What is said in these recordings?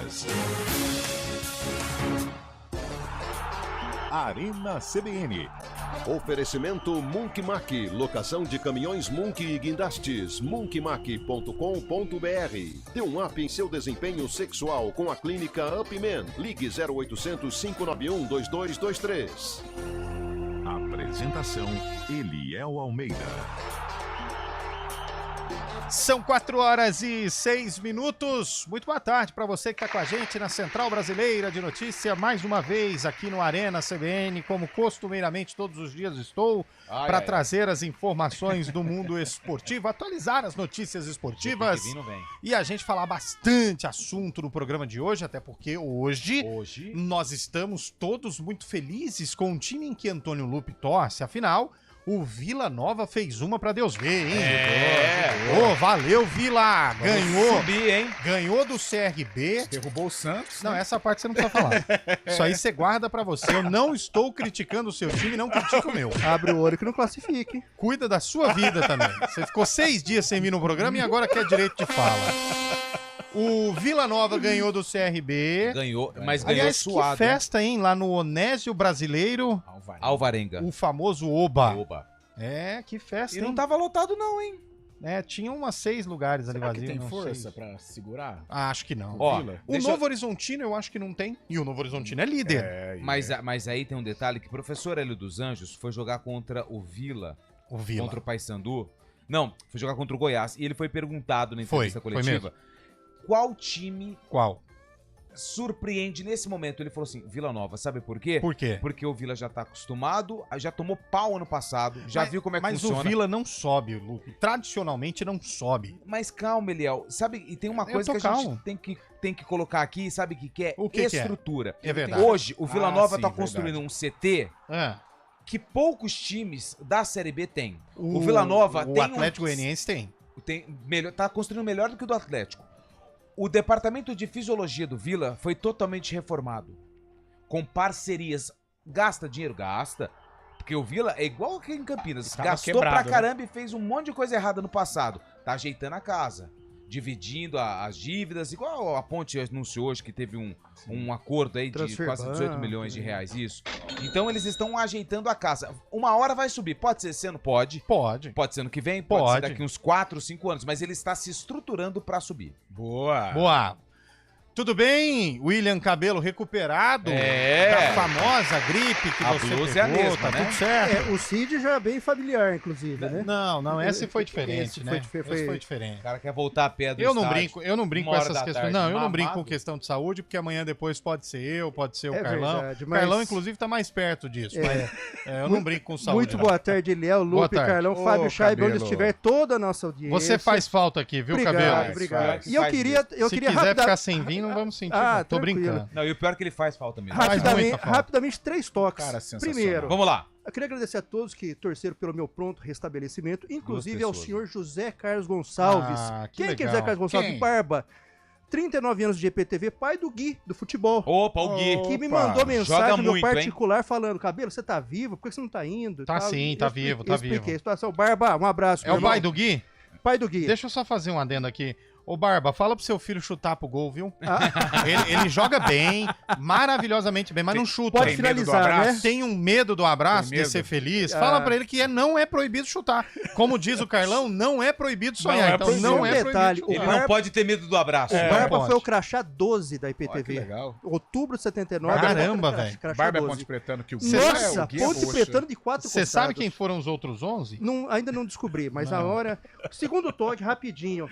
Notícias. Arena CBN. Oferecimento Munkmac, locação de caminhões Munk e guindastes, munkmac.com.br. Dê um up em seu desempenho sexual com a clínica Upman. Ligue 0800 591 2223. Apresentação: Eliel Almeida. São 4h06. Muito boa tarde para você que está com a gente na Central Brasileira de Notícia, mais uma vez aqui no Arena CBN, como costumeiramente todos os dias estou, para trazer as informações do mundo esportivo, atualizar as notícias esportivas e a gente falar bastante assunto no programa de hoje, até porque hoje nós estamos todos muito felizes com o time em que Antônio Lupi torce, afinal... O Vila Nova fez uma pra Deus ver, hein? Valeu, Vila! Ganhou! Subir, hein? Ganhou do CRB. Derrubou o Santos. Não, essa parte você não precisa falar. Isso aí você guarda pra você. Eu não estou criticando o seu time, não critico o meu. Abre o olho que não classifique. Cuida da sua vida também. Você ficou 6 dias sem vir no programa e agora quer direito de fala. O Vila Nova ganhou do CRB. Ganhou, mas ganhou aliás, suado. Que festa, hein? Lá no Onésio Brasileiro. Alvarenga. O famoso Oba. É, que festa, E não hein? tava lotado não, hein? É, tinha umas 6 lugares ali vazios. Tem força pra segurar? Acho que não. Ó, o Novo Horizontino eu acho que não tem. E o Novo Horizontino é líder. Mas aí tem um detalhe que o professor Hélio dos Anjos foi jogar contra o Vila. Contra o Paysandu. Não, foi jogar contra o Goiás. E ele foi perguntado na entrevista coletiva. Qual time surpreende nesse momento? Ele falou assim, Vila Nova, sabe por quê? Por quê? Porque o Vila já tá acostumado, já tomou pau ano passado, viu como é que funciona. Mas o Vila não sobe, Lupe. Tradicionalmente não sobe. Mas calma, Eliel. Sabe, e tem uma coisa que a gente tem que colocar aqui, sabe o que é? O que estrutura. É verdade. Hoje, o Vila Nova tá construindo um CT... que poucos times da Série B têm. O Vila Nova tem o Atlético Goianiense tá construindo melhor do que o do Atlético. O departamento de fisiologia do Vila foi totalmente reformado. Com parcerias. Gasta dinheiro? Gasta. Porque o Vila é igual aqui em Campinas. Gastou pra caramba e fez um monte de coisa errada no passado. Tá ajeitando a casa. Dividindo as dívidas. Igual a Ponte anunciou hoje que teve um acordo aí de quase 18 milhões de reais. Isso. Então eles estão ajeitando a casa. Uma hora vai subir. Pode ser esse ano? Pode. Pode ser ano que vem? Pode ser daqui uns 4, 5 anos. Mas ele está se estruturando pra subir. Boa. Tudo bem, William Cabelo recuperado da famosa gripe que você pegou, é a mesma, tá né? tudo certo. O Cid já é bem familiar, inclusive, né? Não, esse foi diferente, né? Esse foi diferente. O cara quer voltar a pé do Eu estádio. não brinco com essas questões. Não, eu não brinco com questão de saúde, porque amanhã depois pode ser eu, pode ser o Carlão. Verdade, o Carlão, inclusive, tá mais perto disso. Mas eu não brinco com saúde. Muito boa tarde, Eliel, Lupe, Carlão, Fábio Chaibe, onde estiver toda a nossa audiência. Você faz falta aqui, viu, Cabelo? Obrigado. E eu queria Se quiser ficar sem vir, não vamos sentir. Tô brincando. Não, e o pior é que ele faz falta mesmo. Rapidamente 3 toques. Cara, sensacional. Primeiro, vamos lá. Eu queria agradecer a todos que torceram pelo meu pronto restabelecimento, inclusive ao senhor José Carlos Gonçalves. Quem é José Carlos Gonçalves? Barba. 39 anos de GPTV, pai do Gui, do futebol. Opa, o Gui. Que me mandou mensagem no meu particular hein? falando, Cabelo, você tá vivo? Por que você não tá indo? Tá sim, tá vivo, tá vivo. Expliquei a situação. Barba, um abraço. É o pai do Gui? Pai do Gui. Deixa eu só fazer um adendo aqui. Ô, Barba, fala pro seu filho chutar pro gol, viu? Ele joga bem, maravilhosamente bem, mas não chuta. Pode finalizar, né? Tem um medo do abraço, de ser feliz. Fala pra ele que não é proibido chutar. Como diz o Carlão, não é proibido sonhar. Então não é proibido. Ele não pode ter medo do abraço. O Barba foi o crachá 12 da IPTV. Que legal. Outubro de 79. Caramba, velho. Barba é Ponte Pretano que o Nossa, Ponte Pretano de 4 Você sabe quem foram os outros 11? Ainda não descobri, mas na hora... Segundo toque, rapidinho.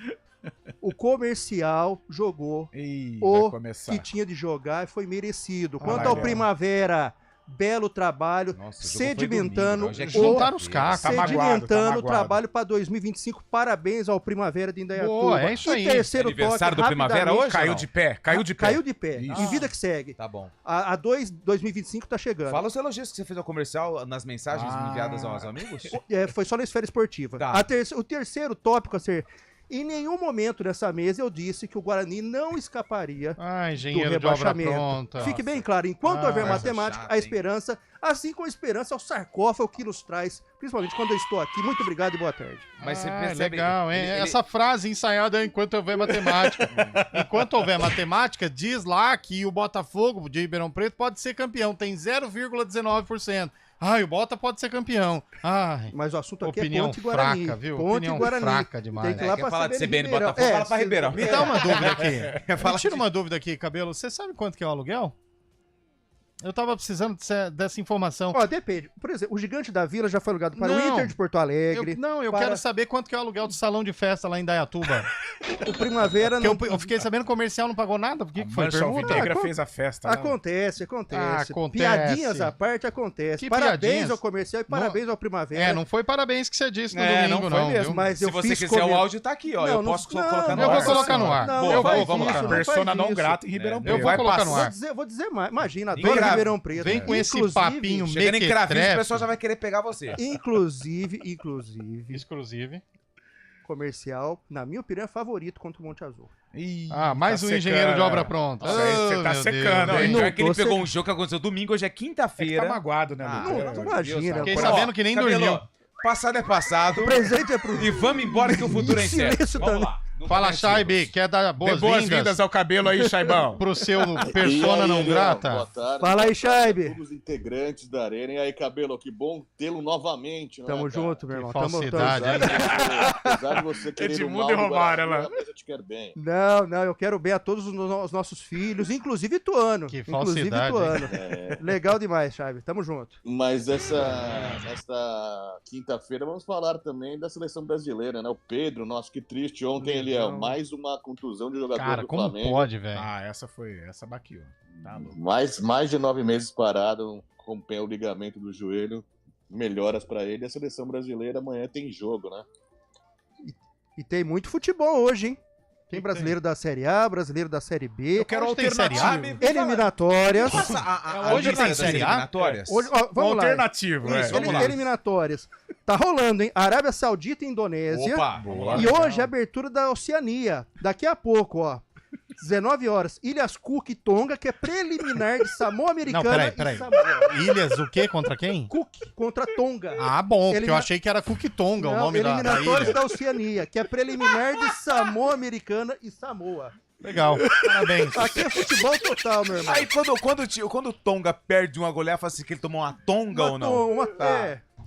O comercial jogou que tinha de jogar e foi merecido. Quanto ao Primavera, belo trabalho, sedimentando juntaram os cacos, sedimentando o trabalho para 2025. Parabéns ao Primavera de Indaiatuba. É isso aí. E terceiro aniversário toque, do Primavera hoje? Caiu de pé. Em vida que segue. Tá bom. A 2025 tá chegando. Fala os elogios que você fez ao comercial nas mensagens enviadas aos amigos. Foi só na esfera esportiva. Tá. O terceiro tópico a ser Em nenhum momento nessa mesa eu disse que o Guarani não escaparia Ah, do engenheiro de obra rebaixamento. pronta. Fique bem claro, enquanto Ah, houver coisa matemática, chata, a hein? esperança, assim como a esperança é o sarcófago que nos traz, principalmente quando eu estou aqui. Muito obrigado e boa tarde. Mas você Ah, percebe... legal, hein? ele- Essa frase ensaiada é enquanto houver matemática. Enquanto houver matemática, diz lá que o Botafogo de Ribeirão Preto pode ser campeão. Tem 0,19%. Ai, o Bota pode ser campeão. Ai, Mas o assunto aqui opinião é Ponte Guarani. fraca, viu? Ponte Opinião Guarani. fraca demais. Tem que ir lá quer pra falar de CBN CBN Ribeirão. Botafogo, fala pra Ribeirão. Me dá uma dúvida aqui. Fala Me tira de- uma dúvida aqui, Cabelo. Você sabe quanto que é o aluguel? Eu tava precisando dessa informação. Ó, depende. Por exemplo, o Gigante da Vila já foi alugado para o Não. Inter de Porto Alegre. Eu para- quero saber quanto que é o aluguel do salão de festa lá em Dayatuba. O Primavera Porque não... eu fiquei sabendo que o comercial não pagou nada. Por que A que foi? Mancha Pergunta? Alvinegra Ah, fez a festa. Né? Acontece. Acontece. Piadinhas à parte, acontece. Que parabéns piadinhas? ao comercial e parabéns ao Primavera. É, não foi parabéns que você disse no É, domingo, não foi mesmo. viu? Mas Se eu você fiz quiser, comer- o áudio tá aqui, ó. Não, eu não- posso não, colocar no eu ar. vou colocar no ar. Não, Boa, não vou faz colocar isso, no não ar. faz Persona não isso. grata em Ribeirão Eu Preto. vou colocar no Vou ar. dizer mais. Imagina, Ninguém adoro grava. Ribeirão Preto. Vem com esse Inclusive- papinho Chegando em Cravinhos, o mequetrefe. pessoal já vai querer pegar você. Inclusive, Exclusive. comercial, na minha opinião, é favorito contra o Monte Azul. Ih, Mais tá um engenheiro de secando. obra pronta. Nossa, aí você Oh, tá meu secando, Deus. hein? Não, Não é que ele tô pegou sem- um jogo que aconteceu domingo, hoje é É que quinta-feira. tá magoado, né, Ah, Lucas? não, É, imagina. Fiquei Ó, sabendo que nem Cabelo, dormiu. Passado é passado. O presente é pro... E vamos embora que o futuro é incerto. Silêncio Vamos também. lá. Não Fala, comece, Chaibe, Lucas. quer dar Dê boas-vindas boas-vindas ao cabelo aí, Chaibão. pro seu persona não grata? Boa tarde. Fala aí, Chaibe. Todos os integrantes da Arena. E aí, Cabelo, que bom tê-lo novamente. Né, Tamo cara? junto, meu Que irmão. falsidade, hein? Apesar de você querer o Edmundo mal e do Romário, Brasil, lá. mas eu te quero bem. Não, eu quero bem a todos os nossos filhos, inclusive Ituano. Que Inclusive falsidade, Ituano. Legal demais, Chaibe. Tamo junto. Mas esta quinta-feira vamos falar também da seleção brasileira, né? O Pedro, nossa, que triste. Ontem ele é Não. mais uma contusão de jogador Cara, do como Flamengo. pode, velho? Ah, essa baqueou. Tá louco. Mais de 9 meses parado, rompeu o ligamento do joelho. Melhoras pra ele. A seleção brasileira amanhã tem jogo, né? E tem muito futebol hoje, hein? Tem brasileiro da Série A, brasileiro da Série B. Eu quero Onde tem Série A? alternativo. Eliminatórias. Passa Hoje lista tem das Série A? eliminatórias? Hoje, ó, Um vamos lá. alternativo, Isso, vamos lá. eliminatórias. Tá rolando, hein? Arábia Saudita e Indonésia. Opa, vamos lá. E hoje a abertura da Oceania. Daqui a pouco, ó. 19 horas. Ilhas Cook e Tonga, que é preliminar de Samoa Americana peraí. e Samoa. Ilhas o quê? Contra quem? Cook contra Tonga. Ah, bom, porque eu Elimina- achei que era Cook-Tonga o Não, nome da eliminatórias ilha. da Oceania, que é preliminar de Samoa Americana e Samoa. Legal, parabéns. Aqui é futebol total, meu irmão. Aí quando o Tonga perde uma goleada, fala assim que ele tomou uma tonga ou não?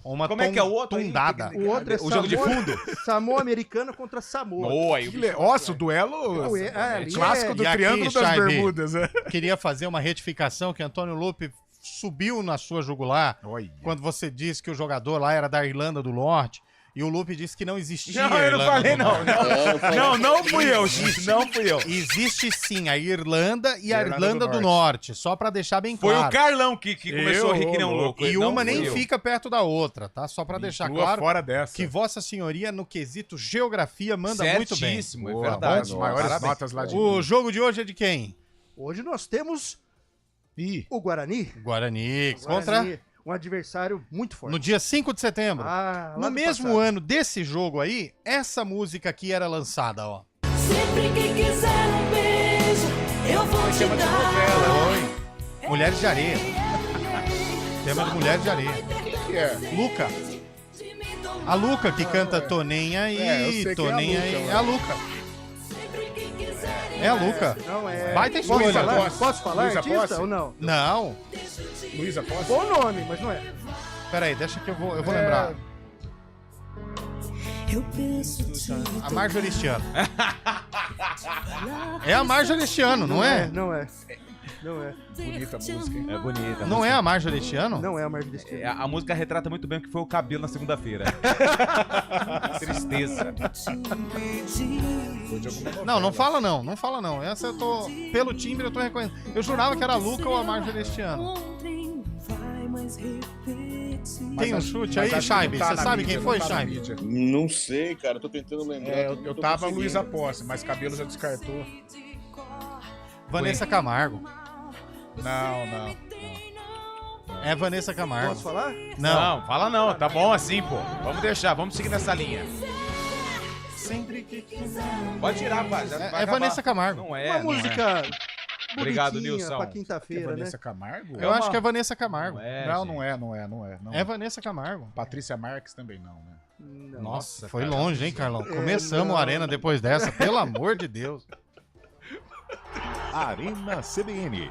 Uma Como é que é o outro aí? tundada. O outro é O jogo de fundo? Samoa Americana contra Samoa. Boa, aí. Nossa, o duelo Ali clássico do E aqui, Triângulo das Chaibe? Bermudas. Né? Queria fazer uma retificação que Antônio Lupe subiu na sua jugular Olha. quando você disse que o jogador lá era da Irlanda do Norte e o Lupe disse que não existia Não, eu não Irlanda falei do não. Norte. Não fui eu. Não fui eu. Existe sim a Irlanda e a Irlanda Irlanda do do Norte, só pra deixar bem Foi claro. o Carlão que começou a rir que nem um louco. E Não uma fui nem eu. fica perto da outra, tá? Só pra deixar Inclua claro fora dessa. que Vossa Senhoria, no quesito geografia, manda muito bem. Certíssimo, é Boa, verdade. as maiores Parabéns. notas lá de... O jogo de hoje é de quem? Hoje nós temos Ih, o Guarani. Guarani. Contra? Guarani, um adversário muito forte. No dia 5 de setembro. Ah, lá No do mesmo passado. ano desse jogo aí, essa música aqui era lançada, ó. Sempre que quiser um beijo, eu vou te dar. Oi. Mulheres de Areia. Tema de Mulheres de Areia. que é? Luca. A Luca que canta Tô Nem É, eu Aí, sei Tô quem é a Nem Luca, Aí. mano. É a Luca. É a Luca. Não é. Baita Posso escolha. falar, Posse. posso falar Luísa artista Posse? ou não? Não. Luísa Posse? Bom nome, mas não é. Pera aí, deixa que eu vou lembrar. Eu penso te A Marjorie este ano. É a Marjorie este ano, não é? Não é. Não é. Bonita a música, hein? É bonita. Não é a Marjorie este ano? Não é a Marjorie Destino. A música retrata muito bem o que foi o cabelo na segunda-feira. Tristeza. Foi de alguma novela. Não, não fala não, não fala não. Essa eu tô. Pelo timbre eu tô reconhecendo. Eu jurava que era a Luca ou a Marjorie este ano. Tem um chute aí, Mas acho que Chaibe? não tá Você na sabe mídia, quem foi, não tá na Chaibe? mídia. Não sei, cara. Tô tentando lembrar. É, não eu tô tava conseguindo. Luísa Posse, mas cabelo já descartou. Vanessa Camargo. Não. É Vanessa Camargo. Posso falar? Não. Não, fala não. Tá bom assim, pô. Vamos deixar, vamos seguir nessa linha. sempre que quiser. Pode tirar, vai. É Vanessa Camargo. Não é. Uma música Obrigado, bonitinha Nilson. pra quinta-feira, né? Vanessa Camargo? Eu acho que é Vanessa Camargo. Não é. É Vanessa Camargo. Patrícia Marques também não, né? Não. Nossa, foi longe, hein, Carlão? Começamos a Arena depois dessa, pelo amor de Deus. Arena CBN.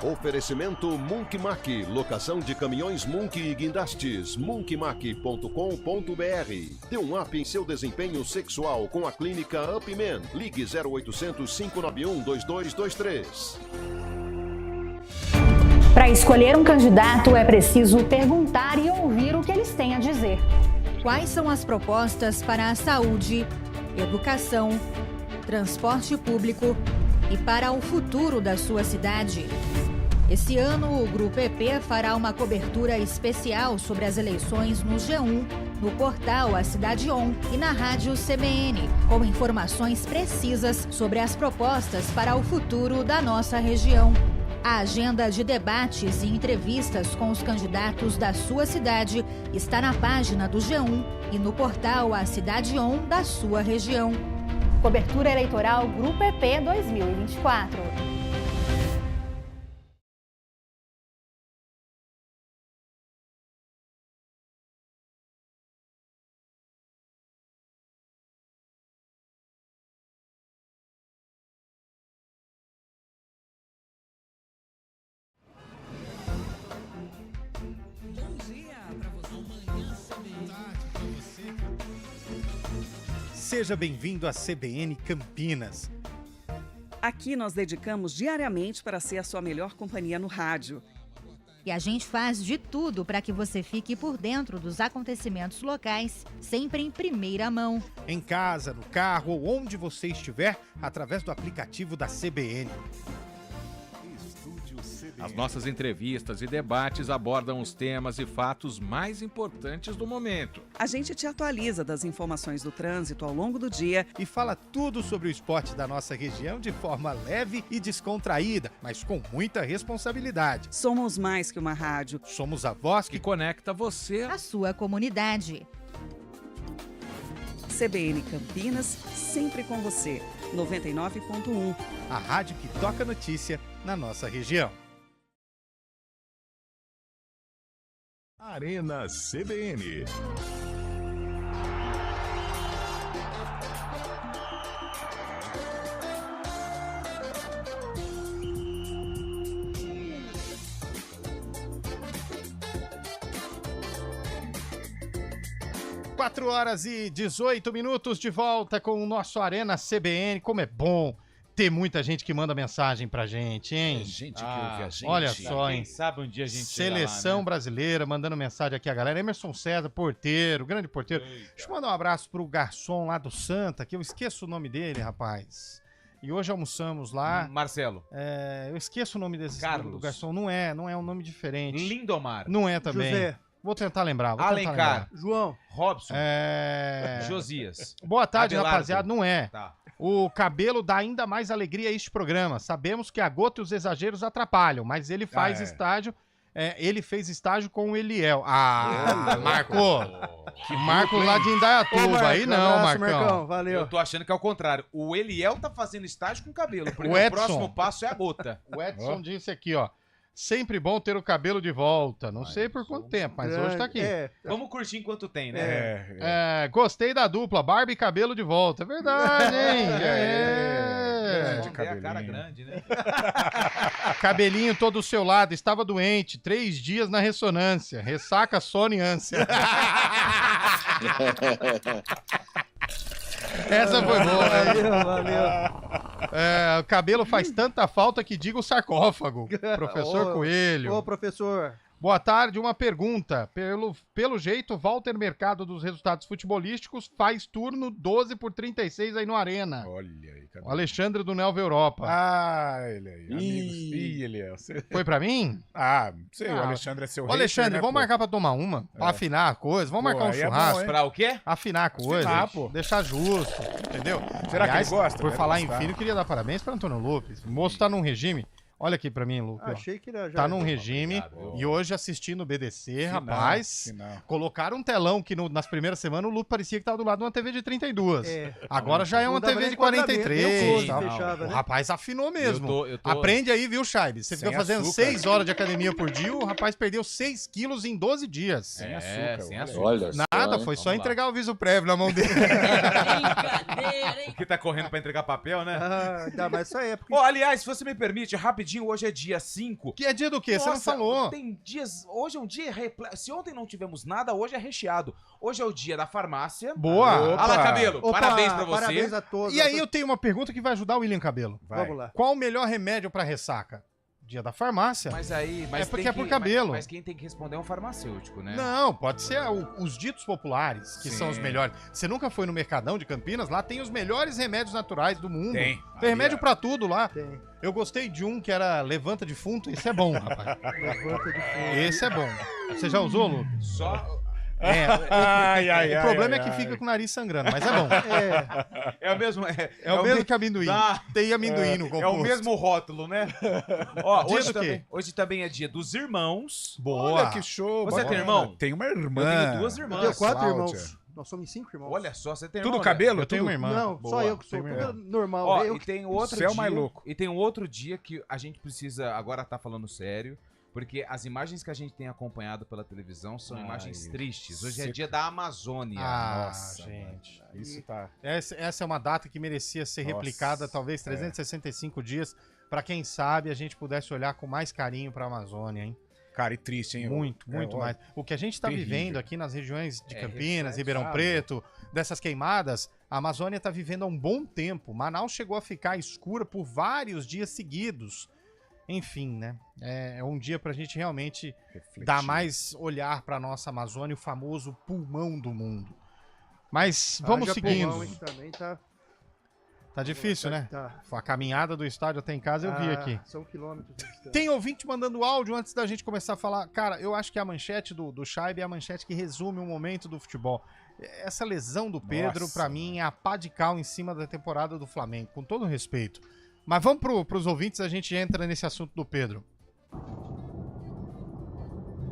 Oferecimento Munk Mac, locação de caminhões Munk e guindastes, munkmac.com.br. Dê um up em seu desempenho sexual com a clínica Upman. Ligue 0800 591 2223. Para escolher um candidato é preciso perguntar e ouvir o que eles têm a dizer. Quais são as propostas para a saúde, educação, transporte público e para o futuro da sua cidade? Esse ano, o Grupo EP fará uma cobertura especial sobre as eleições no G1, no portal A Cidade On e na rádio CBN, com informações precisas sobre as propostas para o futuro da nossa região. A agenda de debates e entrevistas com os candidatos da sua cidade está na página do G1 e no portal A Cidade On da sua região. Cobertura eleitoral Grupo EP 2024. Seja bem-vindo à CBN Campinas. Aqui nós dedicamos diariamente para ser a sua melhor companhia no rádio. E a gente faz de tudo para que você fique por dentro dos acontecimentos locais, sempre em primeira mão. Em casa, no carro ou onde você estiver, através do aplicativo da CBN. As nossas entrevistas e debates abordam os temas e fatos mais importantes do momento. A gente te atualiza das informações do trânsito ao longo do dia e fala tudo sobre o esporte da nossa região de forma leve e descontraída, mas com muita responsabilidade. Somos mais que uma rádio. Somos a voz que conecta você à sua comunidade. CBN Campinas, sempre com você. 99.1. A rádio que toca notícia na nossa região. Arena CBN. Quatro horas e 18 minutos de volta com o nosso Arena CBN. Como é bom ter muita gente que manda mensagem pra gente, hein? É gente que ouve a gente. Olha só, hein? Quem sabe um dia a gente Seleção lá, né? brasileira, mandando mensagem aqui a galera. Emerson César, porteiro, grande porteiro. Deixa eu mandar um abraço pro garçom lá do Santa, que eu esqueço o nome dele, rapaz. E hoje almoçamos lá. Marcelo. Eu esqueço o nome desse Carlos. do garçom. Não é um nome diferente. Lindomar. Não é também. José. Vou tentar lembrar. Alencar. João. Robson. Josias. Boa tarde, Abelardo. rapaziada. Não é. Tá. O cabelo dá ainda mais alegria a este programa. Sabemos que a gota e os exageros atrapalham, mas ele faz estágio. Ele fez estágio com o Eliel. Marcou. Marcos lá de Indaiatuba. Aí não, Marcão. Valeu. Eu tô achando que é o contrário. O Eliel tá fazendo estágio com cabelo, porque O o Edson. próximo passo é a gota. O Edson disse aqui, ó. Sempre bom ter o cabelo de volta. Não sei por quanto tempo, mas hoje tá aqui. Vamos curtir enquanto tem, né? Gostei da dupla, barba e cabelo de volta. É verdade, hein? É a cara grande, né? Cabelinho todo do seu lado, estava doente, 3 dias na ressonância, ressaca, sono e ânsia. Essa foi boa. Valeu. O cabelo faz tanta falta que diga o sarcófago. Professor Coelho. Ô, professor. Boa tarde, uma pergunta. Pelo jeito, Walter Mercado dos resultados futebolísticos faz turno 12/36 aí no Arena. Olha aí, cara. O Alexandre do Nelva Europa. Ele aí, amigos. Ele é. Foi pra mim? Não sei, o Alexandre é seu rei. Alexandre, vamos marcar pra tomar uma, pra afinar a coisa. Vamos marcar um churrasco. Pra o quê? Afinar a coisa. Deixar justo, entendeu? Será que ele gosta? Por Deve falar gostar. em filho, eu queria dar parabéns pra Antônio Lopes. O moço tá num regime. Olha aqui pra mim, Luke. Achei que já tá num regime e hoje assistindo o BDC, rapaz. Colocaram um telão que nas primeiras semanas o Luke parecia que tava do lado de uma TV de 32. Agora já é uma TV de 43. O rapaz afinou mesmo. Aprende aí, viu, Chaib? Você fica fazendo 6 horas de academia por dia, o rapaz perdeu 6 quilos em 12 dias. Sem açúcar. Sem açúcar. Olha nada, foi só entregar o aviso prévio na mão dele. O que tá correndo pra entregar papel, né? Ainda mais essa época. Aliás, se você me permite, rapidinho, hoje é dia 5. Que é dia do quê? Nossa, você não falou. Tem dias... Hoje é um dia repleto. Se ontem não tivemos nada, hoje é recheado. Hoje é o dia da farmácia. Boa! Fala, Cabelo. Parabéns pra você. Parabéns a todos. E aí eu tenho uma pergunta que vai ajudar o William Cabelo. Vamos lá. Qual o melhor remédio pra ressaca? Dia da farmácia. Mas porque é por cabelo. Mas quem tem que responder é um farmacêutico, né? Não, pode ser os ditos populares, que são os melhores. Você nunca foi no Mercadão de Campinas? Lá tem os melhores remédios naturais do mundo. Tem remédio pra tudo lá. Tem. Eu gostei de um que era levanta defunto. Esse é bom, rapaz. Levanta defunto. Esse é bom. Você já usou, Lu? Só... O problema é que fica com o nariz sangrando, mas é bom. É o mesmo. É o mesmo que amendoim. Tem amendoim no composto. É o mesmo rótulo, né? Ó, hoje também é dia dos irmãos. Boa. Olha que show. Você tem irmão? Tem uma irmã. Eu tenho 2 irmãs. Eu tenho 4 irmãos. Nós somos 5 irmãos. Olha só, você tem Tudo irmão, cabelo? Eu tenho uma irmã. Não, Boa. só eu que sou normal. Ó, e tem outro dia. mais louco. E tem um outro dia que a gente precisa agora tá falando sério. Porque as imagens que a gente tem acompanhado pela televisão são imagens tristes. Hoje é dia da Amazônia. Nossa, gente. Isso tá. Essa é uma data que merecia ser replicada, talvez 365 dias, para quem sabe a gente pudesse olhar com mais carinho para a Amazônia, hein? Cara, e triste, hein? Muito mais. O que a gente está vivendo aqui nas regiões de Campinas, Ribeirão Preto, dessas queimadas, a Amazônia está vivendo há um bom tempo. Manaus chegou a ficar escura por vários dias seguidos. Enfim, né? É um dia pra gente realmente dar mais olhar pra nossa Amazônia, o famoso pulmão do mundo. Mas vamos seguindo. Pulmão, também tá difícil, né? Tá. A caminhada do estádio até em casa eu vi aqui. São quilômetros. Tem ouvinte mandando áudio antes da gente começar a falar. Cara, eu acho que a manchete do Chaib é a manchete que resume o momento do futebol. Essa lesão do Pedro, pra mim, é a pá de cal em cima da temporada do Flamengo, com todo respeito. Mas vamos pros ouvintes, a gente entra nesse assunto do Pedro.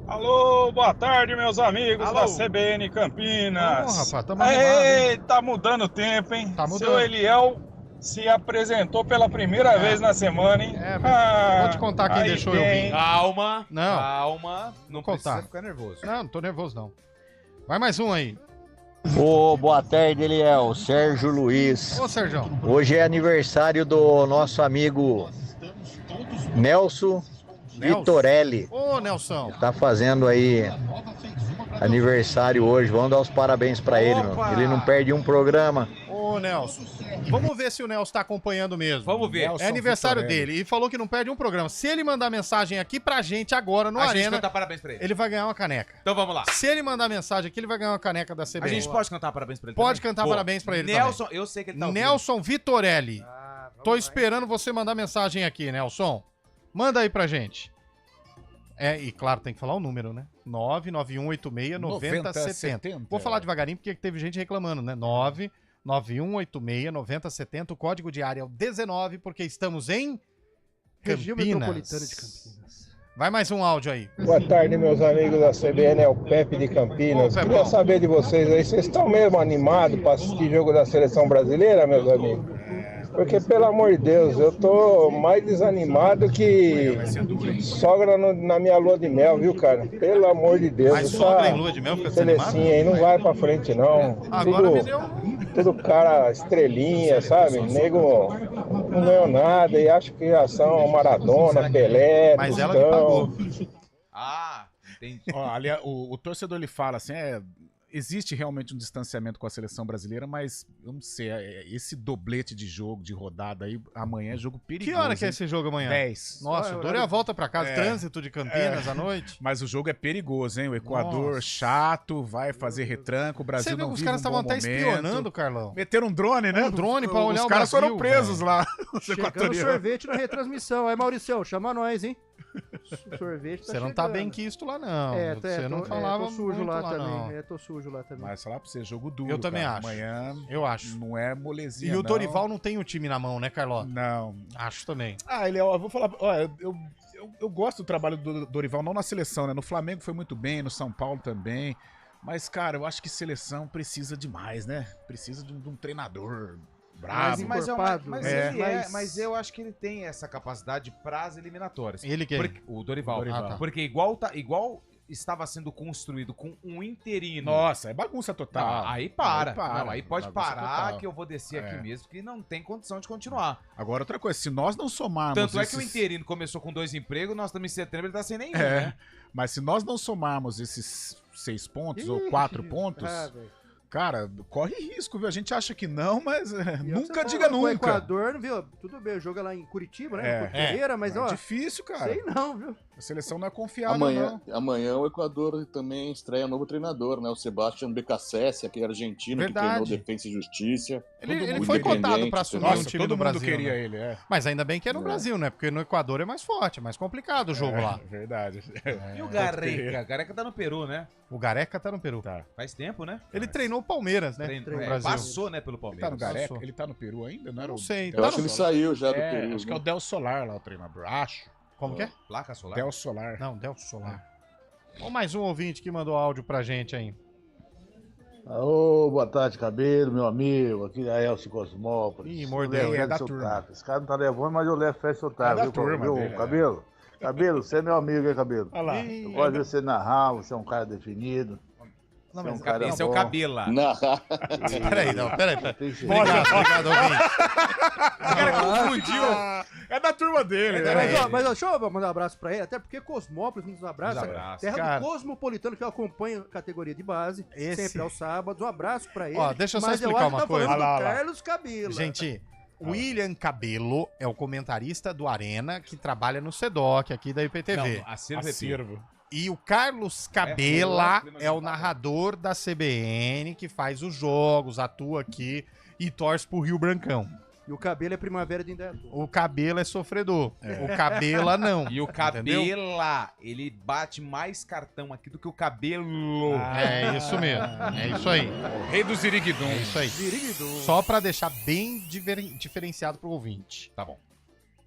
Alô, boa tarde, meus amigos da CBN Campinas. Rapaz, tamo animado, tá mudando o tempo, hein? Tá mudando. Seu Eliel se apresentou pela primeira vez na semana, hein? Vou te contar quem deixou eu vir. Calma. Não. Calma. Não precisa contar. ficar nervoso. Não tô nervoso, não. Vai mais um aí. Boa tarde, Eliel. Sérgio Luiz. Ô, Sérgio. Hoje é aniversário do nosso amigo Nelson Vitorelli. Ô, Nelson. Tá fazendo aí aniversário hoje. Vamos dar os parabéns pra ele, meu. Ele não perde um programa. Ô, Nelson. Vamos ver se o Nelson tá acompanhando mesmo. Vamos ver. É aniversário dele e falou que não perde um programa. Se ele mandar mensagem aqui pra gente agora no A gente Arena, cantar parabéns pra ele. ele vai ganhar uma caneca. Então vamos lá. Se ele mandar mensagem aqui, ele vai ganhar uma caneca da CBN. A gente pode cantar parabéns pra ele Pode também? cantar parabéns pra ele Nelson, também. eu sei que ele tá ouvindo. Nelson Vitorelli. Tô esperando você mandar mensagem aqui, Nelson. Manda aí pra gente. E claro, tem que falar o número, né? 99186-9070. Vou falar devagarinho porque teve gente reclamando, né? 99186-9070. O código de área é o 19, porque estamos em Região Metropolitana de Campinas. Vai mais um áudio aí. Boa tarde, meus amigos da CBN, é o Pepe de Campinas. Queria saber de vocês aí, vocês estão mesmo animados para assistir jogo da Seleção Brasileira, meus amigos? Porque, pelo amor de Deus, eu tô mais desanimado que sogra na minha lua de mel, viu, cara? Pelo amor de Deus. Mas sogra em lua de mel fica desanimado? Aí não vai pra frente, não. Agora me deu... Tudo cara estrelinha, sabe? Nego não ganhou nada e acho que já são Maradona, Pelé, Mas ela que pagou. Entendi. Ó, aliás, o torcedor ele fala assim, existe realmente um distanciamento com a seleção brasileira, mas eu não sei, esse doblete de jogo, de rodada aí, amanhã é jogo perigoso. Que hora que é esse jogo amanhã? 10. Nossa, eu dou a volta pra casa, trânsito de Campinas à noite. Mas o jogo é perigoso, hein? O Equador chato, vai fazer retranco, o Brasil Você viu não que os vive caras um bom estavam até momento. espionando, Carlão. Meteram um drone, né? Um drone pra olhar o Brasil. Os caras foram presos lá, os Chegando equatorianos. sorvete na retransmissão. Aí, Mauricião, chama nós, hein? sorvete Você não tá bem quisto lá, não. Você não falava tô sujo lá também. não. Tô sujo lá também. Mas falar pra você, jogo duro. Eu também cara. acho. Amanhã eu acho. Não é molezinha. E o Dorival não tem o time na mão, né, Carlota? Não. Acho também. Eu vou falar. Eu gosto do trabalho do Dorival, não na seleção, né? No Flamengo foi muito bem, no São Paulo também. Mas, cara, eu acho que seleção precisa demais, né? Precisa de um treinador bravo. Mas eu acho que ele tem essa capacidade para as eliminatórias. Ele quem? O Dorival. Tá. Porque igual estava sendo construído com um interino. Nossa, é bagunça total. Aí para. Aí pode parar total. que eu vou descer aqui mesmo, que não tem condição de continuar. Agora, outra coisa, se nós não somarmos... Tanto é que o interino começou com 2 empregos, nós estamos em setembro, ele tá sem nenhum, né? Mas se nós não somarmos esses 6 pontos ou 4 pontos... Cara, corre risco, viu? A gente acha que não, mas nunca diga nunca. O Equador, viu? Tudo bem, o jogo é lá em Curitiba, né? Pereira, mas ó... difícil, cara. Sei não, viu? A seleção não é confiável, Amanhã o Equador também estreia um novo treinador, né? O Sebastián Becassese, aquele argentino que treinou Defensa e Justiça. Ele foi cotado pra assumir um time do Brasil. Queria né? ele, Mas ainda bem que é no Brasil, né? Porque no Equador é mais forte, é mais complicado o jogo lá. Verdade. E o Gareca? O Gareca tá no Peru, né? O Gareca tá no Peru. Faz tempo, né? Ele treinou o Palmeiras, né? No Brasil. Passou, né, pelo Palmeiras. Ele tá no Gareca? Ele tá no Peru ainda? Não sei. Eu acho que ele saiu já do Peru. Acho que é o Del Solar lá, o treinador. Acho. Como que é? Placa solar? Del Solar. Não, Del Solar. Ou mais um ouvinte que mandou áudio pra gente aí. Boa tarde, Cabelo, meu amigo. Aqui é Elcio Cosmópolis. Ih, mordeu, é da turma. Esse cara não tá levando, mas eu levo fé seu taco, viu, Cabelo? Cabelo, você é meu amigo, hein, Cabelo? Olha lá. Eu gosto de você narrar, você é um cara definido. Não, mas esse é o Cabela. Peraí. Obrigado, ouvinte. O cara confundiu. É da turma dele, Mas deixa eu mandar um abraço pra ele, até porque Cosmópolis nos abraça. Terra do Cosmopolitano, que eu acompanho a categoria de base, sempre aos sábados. Um abraço pra ele. Ó, deixa eu só explicar uma coisa. Carlos Cabelo. Gente, William Cabelo é o comentarista do Arena que trabalha no SEDOC aqui da IPTV. Não, Acervo. E o Carlos Cabela é o narrador da CBN que faz os jogos, atua aqui e torce pro Rio Brancão. E o Cabelo é Primavera de Indaiatuba. O Cabelo é sofredor. O Cabela não. E o Cabela, ele bate mais cartão aqui do que o Cabelo. É isso mesmo. É isso aí. O rei do Ziriguidum. É isso aí. Só pra deixar bem diferenciado pro ouvinte. Tá bom.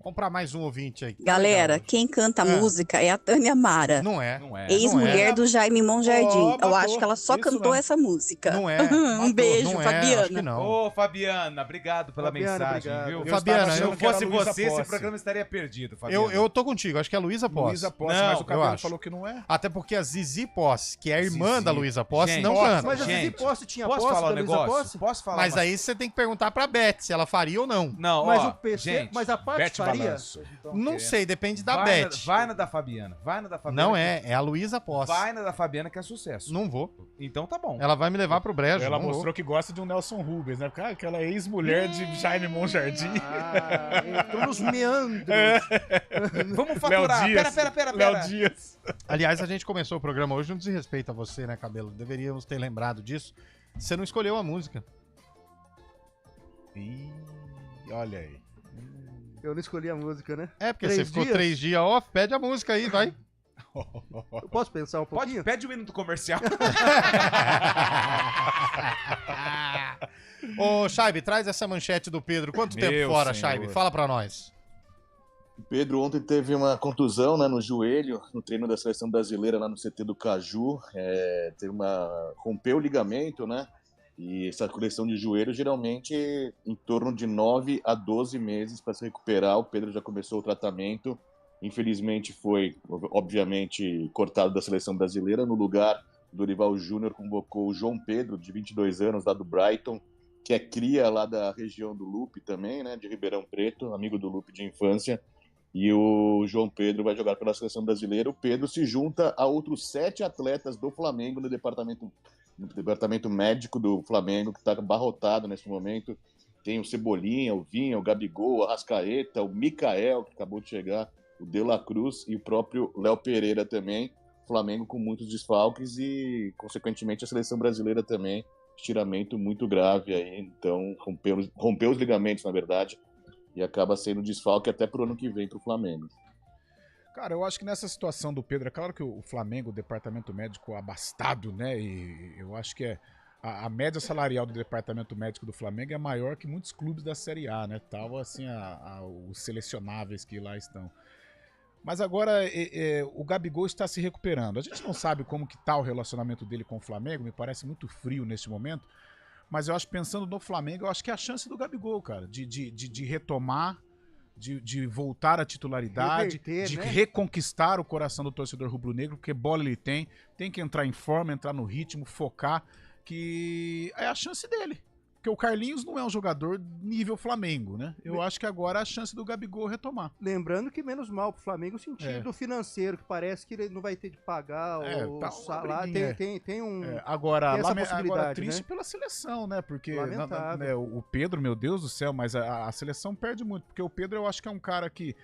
Vamos pra mais um ouvinte aí. Galera, quem canta a música é a Tânia Mara. Não é. Ex-mulher do Jaime Monjardim. Eu acho que ela só cantou essa música. Não é. Um beijo, Fabiana. Ô, Fabiana, obrigado pela mensagem, viu? Fabiana, se não fosse você, esse programa estaria perdido, Fabiana. Eu tô contigo, acho que é a Luísa Posse. Luísa Posse, mas o Cabelo falou que não é. Até porque a Zizi Posse, que é a irmã da Luísa Posse, não canta. Mas a Zizi Posse tinha posse falar um negócio? Posse falar Mas aí você tem que perguntar pra Beth se ela faria ou não. Não, mas o PC, mas a parte faria? Balanço. Não sei, depende da Beth. Vai na da Fabiana. Não é a Luísa Posse. Vai na da Fabiana que é sucesso. Não vou. Então tá bom. Ela vai me levar pro brejo. Ela mostrou que gosta de um Nelson Rubens, né? Porque aquela ex-mulher de Jaime Monjardim. Entrou nos meandros. Vamos faturar. Pera. Léo Dias. Aliás, a gente começou o programa hoje, não desrespeito a você, né, Cabelo? Deveríamos ter lembrado disso. Você não escolheu a música. Olha aí. Eu não escolhi a música, né? É, porque você ficou 3 dias off, pede a música aí, vai. Eu posso pensar um pouquinho? Pede um minuto comercial. Ô, Chaibe, traz essa manchete do Pedro. Quanto tempo fora, Chaibe? Fala pra nós. O Pedro ontem teve uma contusão, né, no joelho, no treino da seleção brasileira lá no CT do Caju. Rompeu o ligamento, né? E essa correção de joelho, geralmente, em torno de 9 a 12 meses para se recuperar. O Pedro já começou o tratamento. Infelizmente, foi, obviamente, cortado da seleção brasileira. No lugar, Dorival Júnior convocou o João Pedro, de 22 anos, lá do Brighton, que é cria lá da região do Lupe também, né, de Ribeirão Preto, amigo do Lupe de infância. E o João Pedro vai jogar pela seleção brasileira. O Pedro se junta a outros 7 atletas do Flamengo no departamento médico do Flamengo, que está abarrotado nesse momento. Tem o Cebolinha, o Vinha, o Gabigol, o Arrascaeta, o Micael, que acabou de chegar, o De La Cruz e o próprio Léo Pereira também. O Flamengo com muitos desfalques e, consequentemente, a seleção brasileira também. Estiramento muito grave aí, então rompeu os ligamentos, na verdade, e acaba sendo desfalque até pro ano que vem pro Flamengo. Cara, eu acho que nessa situação do Pedro, é claro que o Flamengo, o departamento médico abastado, né? E eu acho que a média salarial do departamento médico do Flamengo é maior que muitos clubes da Série A, né? Tal assim, os selecionáveis que lá estão. Mas agora o Gabigol está se recuperando. A gente não sabe como que tá o relacionamento dele com o Flamengo, me parece muito frio neste momento. Mas eu acho, pensando no Flamengo, eu acho que é a chance do Gabigol, cara, de retomar, de voltar à titularidade, de reconquistar o coração do torcedor rubro-negro, porque bola ele tem que entrar em forma, entrar no ritmo, focar, que é a chance dele. Porque o Carlinhos não é um jogador nível Flamengo, né? Eu acho que agora é a chance do Gabigol retomar. Lembrando que menos mal pro Flamengo o sentido financeiro, que parece que ele não vai ter de pagar o salário. Tem Agora, agora triste, né? Pela seleção, né? Porque o Pedro, meu Deus do céu, mas a seleção perde muito. Porque o Pedro, eu acho que é um cara que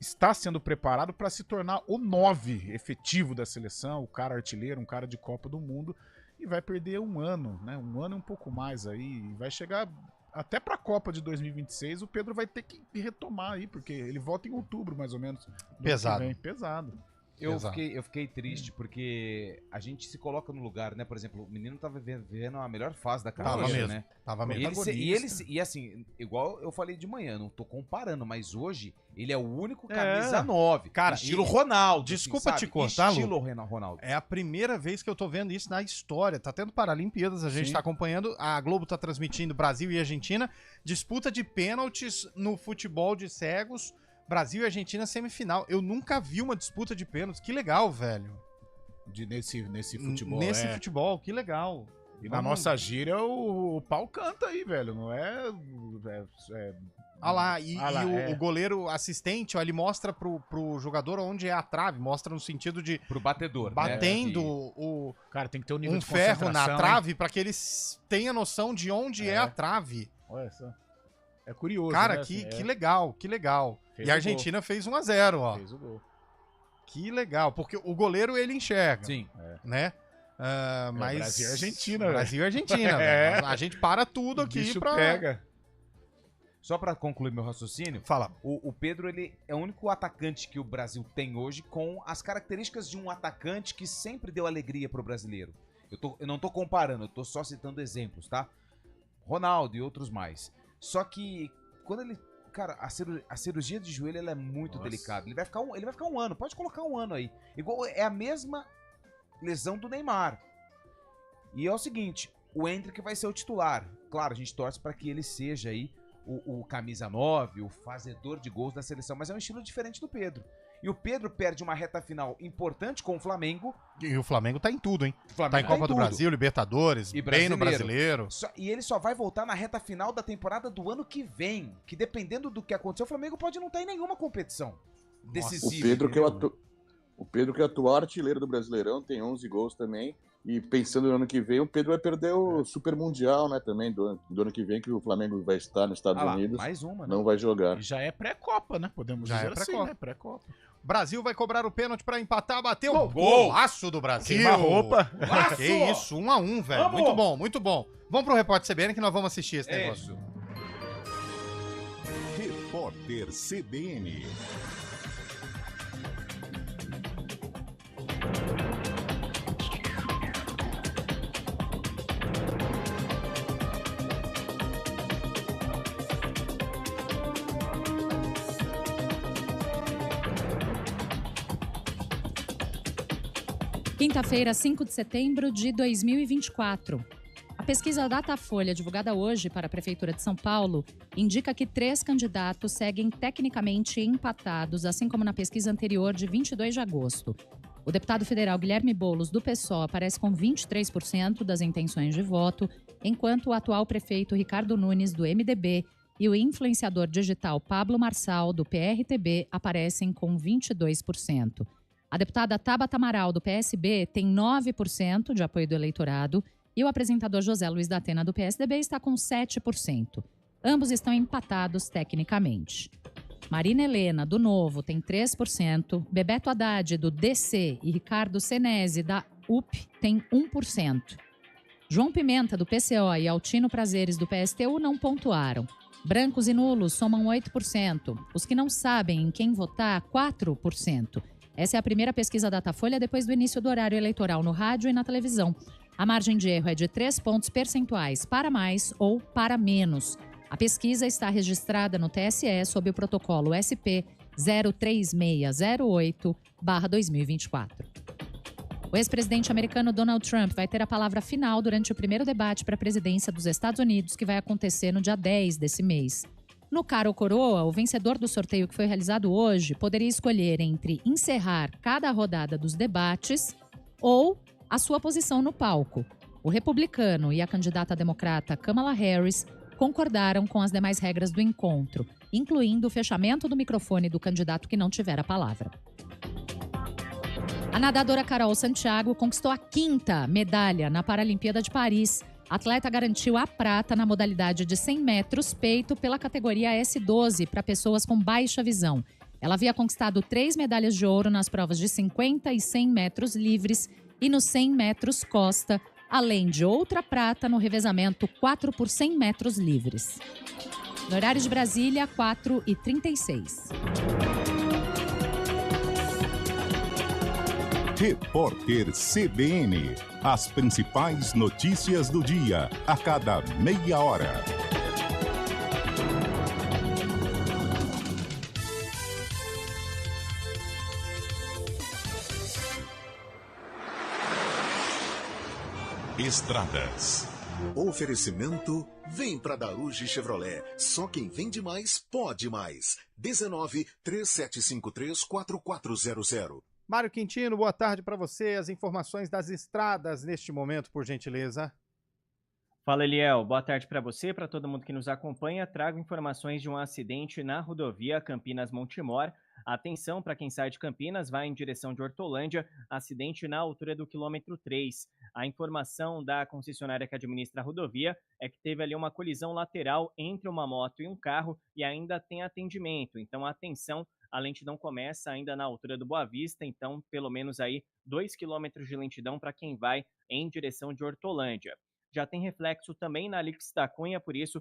está sendo preparado para se tornar o 9 efetivo da seleção, o cara artilheiro, um cara de Copa do Mundo. E vai perder um ano, né? Um ano e um pouco mais aí. Vai chegar até pra Copa de 2026. O Pedro vai ter que retomar aí, porque ele volta em outubro, mais ou menos. Pesado. Pesado. Eu fiquei triste porque a gente se coloca no lugar, né? Por exemplo, o menino tava vivendo a melhor fase da carreira, né? Tava mesmo. E assim, igual eu falei de manhã, não tô comparando, mas hoje ele é o único camisa 9. Cara, estilo Ronaldo. Desculpa assim, te cortar, Lu. Estilo Ronaldo. É a primeira vez que eu tô vendo isso na história. Tá tendo Paralimpíadas, a gente tá acompanhando. A Globo tá transmitindo Brasil e Argentina. Disputa de pênaltis no futebol de cegos. Brasil e Argentina semifinal. Eu nunca vi uma disputa de pênaltis. Que legal, velho. Nesse futebol. Nesse futebol, que legal. E na nossa gíria o pau canta aí, velho. Não é. Olha lá, o goleiro assistente, ó, ele mostra pro jogador onde é a trave. Mostra no sentido de. Pro batedor. Batendo né? Cara, tem que ter um nível de ferro na trave pra que eles tenham noção de onde é a trave. Olha só. É curioso. Cara, né? que legal, que legal. E a Argentina fez 1-0, ó. Fez o gol. Que legal, porque o goleiro ele enxerga. Sim. Né? Mas Brasil e Argentina, Brasil e Argentina, velho. A gente para tudo aqui pra... pega. Só pra concluir meu raciocínio. Fala. O Pedro, ele é o único atacante que o Brasil tem hoje com as características de um atacante que sempre deu alegria pro brasileiro. Eu não tô comparando, eu tô só citando exemplos, tá? Ronaldo e outros mais. Só que quando ele... Cara, a cirurgia de joelho ela é muito delicada. Ele vai ficar um ano, pode colocar um ano aí. Igual é a mesma lesão do Neymar. E é o seguinte, o Endrick vai ser o titular. Claro, a gente torce para que ele seja aí o camisa 9, o fazedor de gols da seleção, mas é um estilo diferente do Pedro. E o Pedro perde uma reta final importante com o Flamengo. E o Flamengo tá em tudo, hein? Tá em Copa do Brasil, Libertadores, e bem no Brasileiro. E ele só vai voltar na reta final da temporada do ano que vem. Que dependendo do que acontecer, o Flamengo pode não estar em nenhuma competição decisiva. O Pedro, que é o atual artilheiro do Brasileirão, tem 11 gols também. E pensando no ano que vem, o Pedro vai perder o Super Mundial, né? Também do ano que vem, que o Flamengo vai estar nos Estados Unidos. Mais uma, né? Não vai jogar. E já é pré-copa, né? Podemos dizer assim, né? Pré-copa. Brasil vai cobrar o pênalti pra empatar, bateu o golaço do Brasil. Queima roupa. Que isso, 1-1, velho. Vamos. Muito bom, muito bom. Vamos pro Repórter CBN que nós vamos assistir esse negócio. Repórter CBN. Quinta-feira, 5 de setembro de 2024. A pesquisa Datafolha, divulgada hoje para a Prefeitura de São Paulo, indica que 3 candidatos seguem tecnicamente empatados, assim como na pesquisa anterior de 22 de agosto. O deputado federal Guilherme Boulos, do PSOL, aparece com 23% das intenções de voto, enquanto o atual prefeito Ricardo Nunes, do MDB, e o influenciador digital Pablo Marçal, do PRTB, aparecem com 22%. A deputada Tabata Amaral, do PSB, tem 9% de apoio do eleitorado e o apresentador José Luiz da Atena, do PSDB, está com 7%. Ambos estão empatados tecnicamente. Marina Helena, do Novo, tem 3%. Bebeto Haddad, do DC, e Ricardo Senesi, da UP, tem 1%. João Pimenta, do PCO, e Altino Prazeres, do PSTU, não pontuaram. Brancos e nulos somam 8%. Os que não sabem em quem votar, 4%. Essa é a primeira pesquisa Datafolha depois do início do horário eleitoral no rádio e na televisão. A margem de erro é de 3 pontos percentuais para mais ou para menos. A pesquisa está registrada no TSE sob o protocolo SP 03608/2024. O ex-presidente americano Donald Trump vai ter a palavra final durante o primeiro debate para a presidência dos Estados Unidos, que vai acontecer no dia 10 desse mês. No Cara ou Coroa, o vencedor do sorteio que foi realizado hoje poderia escolher entre encerrar cada rodada dos debates ou a sua posição no palco. O republicano e a candidata democrata Kamala Harris concordaram com as demais regras do encontro, incluindo o fechamento do microfone do candidato que não tiver a palavra. A nadadora Carol Santiago conquistou a 5ª medalha na Paralimpíada de Paris. A atleta garantiu a prata na modalidade de 100 metros peito pela categoria S12 para pessoas com baixa visão. Ela havia conquistado 3 medalhas de ouro nas provas de 50 e 100 metros livres e nos 100 metros costa, além de outra prata no revezamento 4 por 100 metros livres. No horário de Brasília, 4h36. Repórter CBN. As principais notícias do dia, a cada meia hora. Estradas. Oferecimento: vem pra Daruge Chevrolet. Só quem vende mais, pode mais. 19-3753-4400. Mário Quintino, boa tarde para você. As informações das estradas neste momento, por gentileza. Fala, Eliel. Boa tarde para você, para todo mundo que nos acompanha. Trago informações de um acidente na rodovia Campinas-Montemor. Atenção para quem sai de Campinas, vai em direção de Hortolândia. Acidente na altura do quilômetro 3. A informação da concessionária que administra a rodovia é que teve ali uma colisão lateral entre uma moto e um carro e ainda tem atendimento. Então, atenção. A lentidão começa ainda na altura do Boa Vista, então pelo menos aí 2 quilômetros de lentidão para quem vai em direção de Hortolândia. Já tem reflexo também na Alix da Cunha, por isso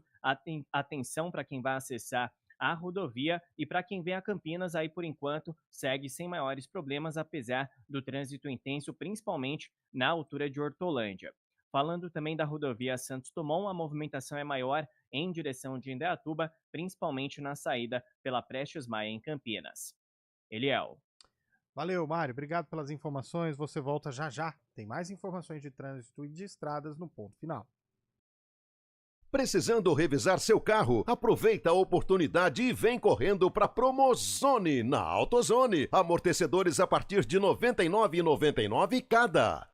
atenção para quem vai acessar a rodovia e para quem vem a Campinas, aí por enquanto segue sem maiores problemas, apesar do trânsito intenso, principalmente na altura de Hortolândia. Falando também da rodovia Santos Dumont, a movimentação é maior em direção de Indaiatuba, principalmente na saída pela Prestes Maia em Campinas. Eliel. Valeu, Mário. Obrigado pelas informações. Você volta já já. Tem mais informações de trânsito e de estradas no ponto final. Precisando revisar seu carro? Aproveita a oportunidade e vem correndo para Promozone na AutoZone. Amortecedores a partir de R$ 99,99 cada.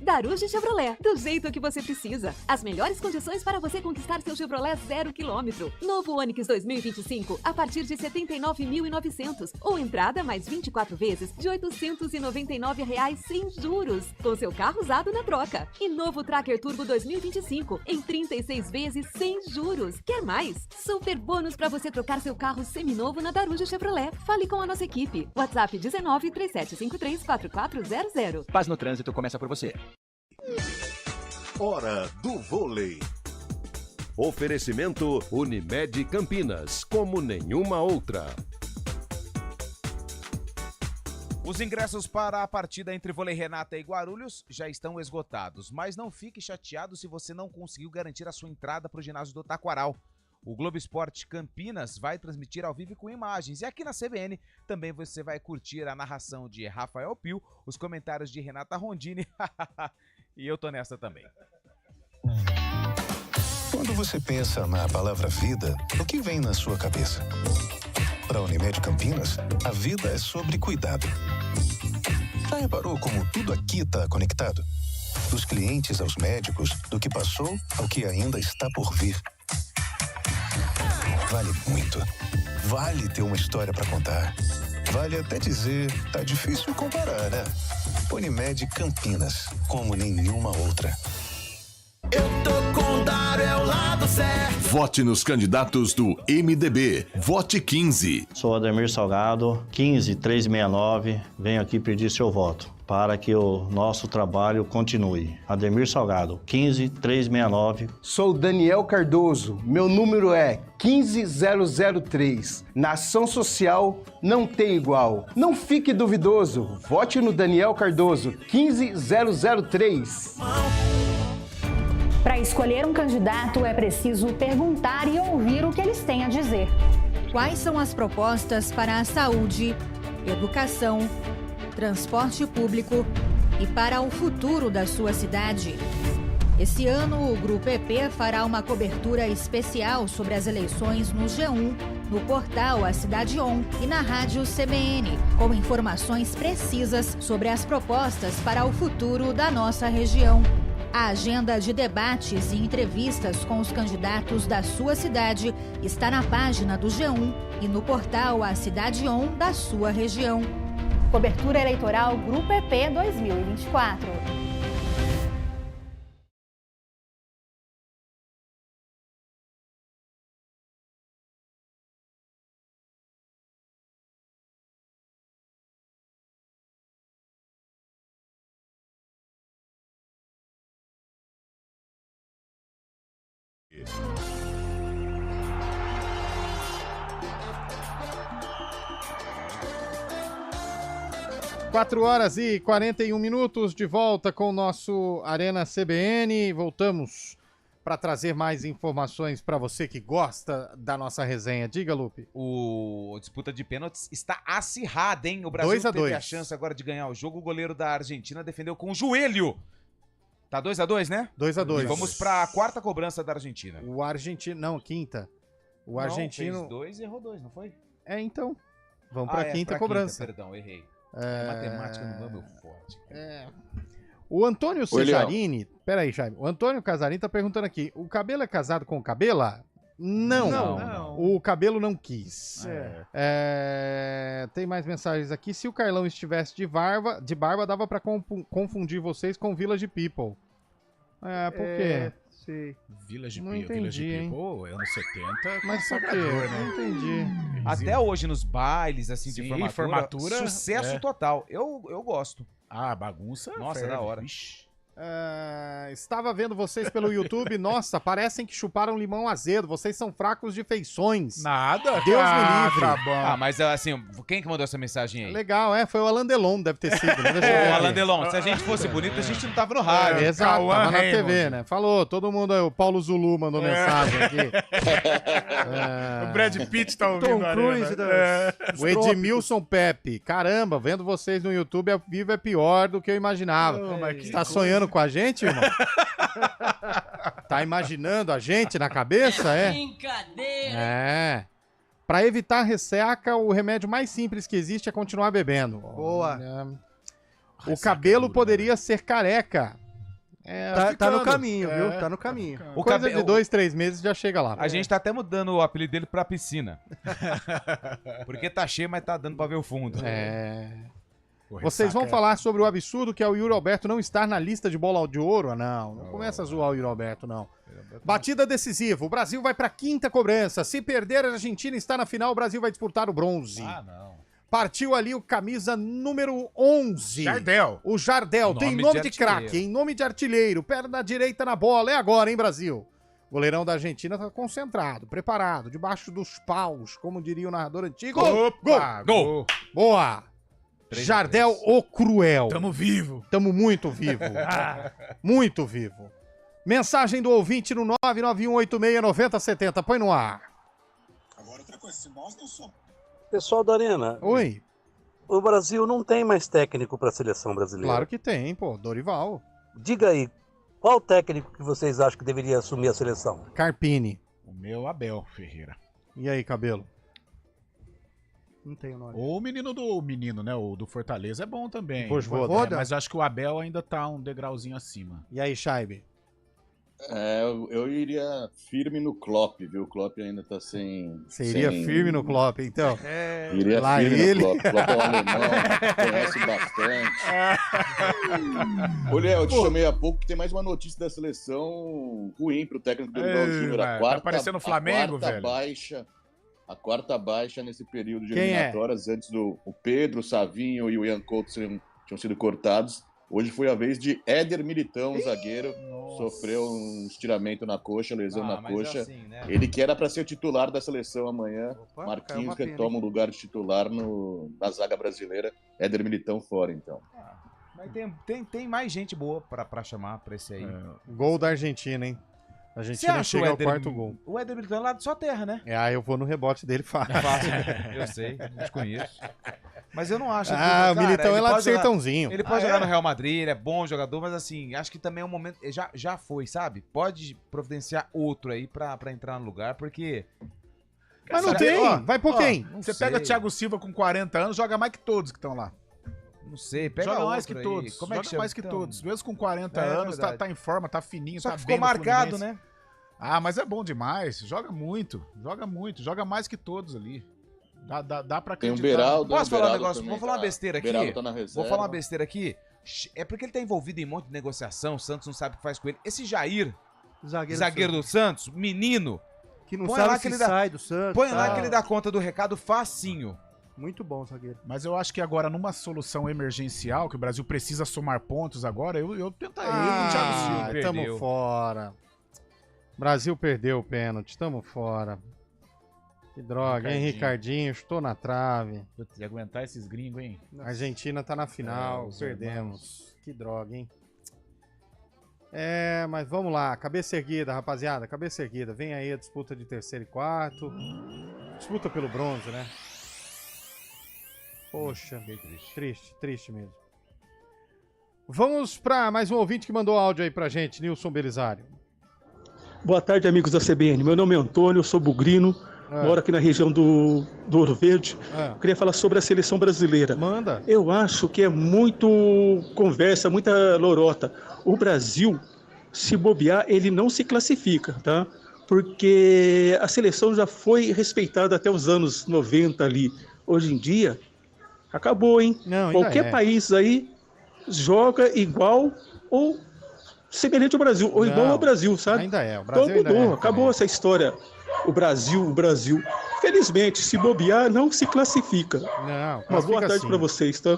Daruge Chevrolet, do jeito que você precisa. As melhores condições para você conquistar seu Chevrolet 0 km. Novo Onix 2025 a partir de R$ 79.900 ou entrada mais 24 vezes de R$ 899 sem juros, com seu carro usado na troca. E novo Tracker Turbo 2025 em 36 vezes sem juros. Quer mais? Super bônus para você trocar seu carro seminovo na Daruge Chevrolet. Fale com a nossa equipe. WhatsApp 19-3753-4400. Paz no trânsito começa por você. Hora do vôlei. Oferecimento Unimed Campinas, como nenhuma outra. Os ingressos para a partida entre Vôlei Renata e Guarulhos já estão esgotados, mas não fique chateado se você não conseguiu garantir a sua entrada para o ginásio do Taquaral. O Globo Esporte Campinas vai transmitir ao vivo com imagens. E aqui na CBN também você vai curtir a narração de Rafael Pio, os comentários de Renata Rondini. E eu tô nessa também. Quando você pensa na palavra vida, o que vem na sua cabeça? Para a Unimed Campinas, a vida é sobre cuidado. Já reparou como tudo aqui está conectado? Dos clientes aos médicos, do que passou ao que ainda está por vir. Vale muito. Vale ter uma história para contar. Vale até dizer, tá difícil comparar, né? Unimed Campinas, como nenhuma outra. Eu tô com Daruge. é o lado certo. Vote nos candidatos do MDB. Vote 15. Sou Ademir Salgado, 15369. Venho aqui pedir seu voto para que o nosso trabalho continue. Ademir Salgado, 15369. Sou Daniel Cardoso, meu número é 15003. Na ação social não tem igual. Não fique duvidoso, vote no Daniel Cardoso, 15003. Para escolher um candidato é preciso perguntar e ouvir o que eles têm a dizer. Quais são as propostas para a saúde, educação, transporte público e para o futuro da sua cidade? Esse ano, o Grupo EP fará uma cobertura especial sobre as eleições no G1, no portal A Cidade On e na rádio CBN, com informações precisas sobre as propostas para o futuro da nossa região. A agenda de debates e entrevistas com os candidatos da sua cidade está na página do G1 e no portal A Cidade On da sua região. Cobertura eleitoral Grupo EP 2024. Quatro horas e 41 minutos, de volta com o nosso Arena CBN. Voltamos para trazer mais informações para você que gosta da nossa resenha. Diga, Lupe. A disputa de pênaltis está acirrada, hein? O Brasil teve a chance agora de ganhar o jogo. O goleiro da Argentina defendeu com o joelho. Tá 2-2, né? 2-2. E vamos para a quarta cobrança da Argentina. O argentino... Não, quinta. O argentino... Fez 2 e errou 2, não foi? É, então. Vamos para a quinta cobrança. Perdão, errei. Matemática não é meu forte. O Antônio Cesarini... Peraí, Jaime. O Antônio Casarini tá perguntando aqui. O Cabelo é casado com o Cabela? Não. O Cabelo não quis. Tem mais mensagens aqui. Se o Carlão estivesse de barba, dava pra confundir vocês com Village People. Por quê? Sei. Village Não People, entendi, hein? Anos 70. Mas por quê? Né? Não entendi. Até hoje, nos bailes, assim, de formatura, sucesso total. Eu gosto. Ah, bagunça. Nossa, ferve. Da hora. Estava vendo vocês pelo YouTube. Nossa, parecem que chuparam limão azedo. Vocês são fracos de feições. Nada. Deus me livre. Tá bom. Mas assim, quem que mandou essa mensagem aí? Legal, foi o Alan Delon, deve ter sido. O Alan Delon, se a gente fosse bonito, a gente não tava no rádio. Exato, tava na TV, né? Falou, todo mundo, o Paulo Zulu mandou mensagem aqui. O Brad Pitt tá ouvindo. Tom Cruise, o Edmilson Pepe. Caramba, vendo vocês no YouTube, a vivo é pior do que eu imaginava. Você tá sonhando com a gente, irmão? Tá imaginando a gente na cabeça, Brincadeira! Pra evitar ressaca, o remédio mais simples que existe é continuar bebendo. Boa. O cabelo poderia ser careca. Tá no caminho, viu? Tá no caminho. Coisa de 2, 3 meses já chega lá. A gente tá até mudando o apelido dele pra piscina. Porque tá cheio, mas tá dando pra ver o fundo. Vocês vão falar sobre o absurdo que é o Yuri Alberto não estar na lista de bola de ouro? Não começa a zoar o Yuri Alberto, não. Batida decisiva. O Brasil vai pra quinta cobrança. Se perder, a Argentina está na final. O Brasil vai disputar o bronze. Não. Partiu ali o camisa número 11. Jardel. O Jardel. Tem nome de craque, em nome de artilheiro. Perna direita na bola. É agora, hein, Brasil? O goleirão da Argentina tá concentrado, preparado, debaixo dos paus, como diria o narrador antigo. Gol! Boa! Jardel, o cruel. Tamo vivo. Tamo muito vivo. Muito vivo. Mensagem do ouvinte no 991869070. Põe no ar. Agora outra coisa, se nós não somos... Pessoal da Arena. Oi. O Brasil não tem mais técnico para a seleção brasileira. Claro que tem, pô. Dorival. Diga aí, qual técnico que vocês acham que deveria assumir a seleção? Carpini. O meu, Abel Ferreira. E aí, Cabelo? Não tenho nome. O menino, né? O do Fortaleza é bom também. Voivoda? Mas eu acho que o Abel ainda tá um degrauzinho acima. E aí, Scheibe? Eu iria firme no Klopp, viu? O Klopp ainda tá sem... Você iria firme no Klopp, então? Iria lá firme ele. no Klopp. O Klopp é um alemão, conhece bastante. Olha, eu te chamei há pouco que tem mais uma notícia da seleção ruim pro técnico do Dorival Júnior. Tá parecendo o Flamengo, velho. A quarta baixa nesse período de eliminatórias, antes o Pedro, o Savinho e o Ian Couto tinham sido cortados. Hoje foi a vez de Éder Militão, zagueiro, sofreu um estiramento na coxa, lesão na coxa. Assim, né? Ele que era para ser o titular da seleção amanhã, Marquinhos que toma o lugar de titular na zaga brasileira, Éder Militão fora, então. Mas tem mais gente boa para chamar para esse aí. Gol da Argentina, hein? A Argentina chega ao quarto gol. O Éder Militão é lá de sua terra, né? Eu vou no rebote dele fácil. É fácil, eu sei, eu te conheço. Mas eu não acho... o Militão é lá do Sertãozinho. Ele pode jogar no Real Madrid, ele é bom jogador, mas assim, acho que também é um momento... Já foi, sabe? Pode providenciar outro aí pra entrar no lugar, porque... Mas não tem, vai por quem? Você pega o Thiago Silva com 40 anos, joga mais que todos que estão lá. Não sei, pega joga mais que aí. todos. Como é que joga mais que todos. Mesmo com 40 anos, tá em forma, tá fininho, só tá que bem. Ficou marcado, né? Mas é bom demais. Joga muito. Joga mais que todos ali. Dá pra acreditar. Tem o Beraldo. Posso falar um negócio? Vou falar uma besteira aqui. Beraldo tá na reserva. Vou falar uma besteira aqui. É porque ele tá envolvido em um monte de negociação. O Santos não sabe o que faz com ele. Esse Jair, zagueiro do Santos, menino. Que não sabe se sai do Santos. Põe lá que ele dá conta do recado facinho. Muito bom, zagueiro. Mas eu acho que agora, numa solução emergencial, que o Brasil precisa somar pontos agora, eu tentaria com o Thiago Silva. Tamo fora. Brasil perdeu o pênalti, tamo fora. Que droga, hein, Ricardinho? Chutou na trave. Putz, ia aguentar esses gringos, hein? A Argentina tá na final, perdemos. Que droga, hein? Mas vamos lá, cabeça erguida, rapaziada, cabeça erguida. Vem aí a disputa de terceiro e quarto. Disputa pelo bronze, né? Poxa, triste mesmo. Vamos para mais um ouvinte que mandou áudio aí pra gente, Nilson Belisário. Boa tarde, amigos da CBN. Meu nome é Antônio, eu sou bugrino, moro aqui na região do Ouro Verde. Eu queria falar sobre a seleção brasileira. Manda. Eu acho que é muito conversa, muita lorota. O Brasil, se bobear, ele não se classifica, tá? Porque a seleção já foi respeitada até os anos 90 ali. Hoje em dia, acabou, hein? Qualquer país aí joga igual ou semelhante ao Brasil, ou igual ao Brasil, sabe? Ainda é, o Brasil então mudou, acabou essa história. O Brasil. Felizmente, se bobear, não se classifica. Uma boa tarde assim para vocês, tá?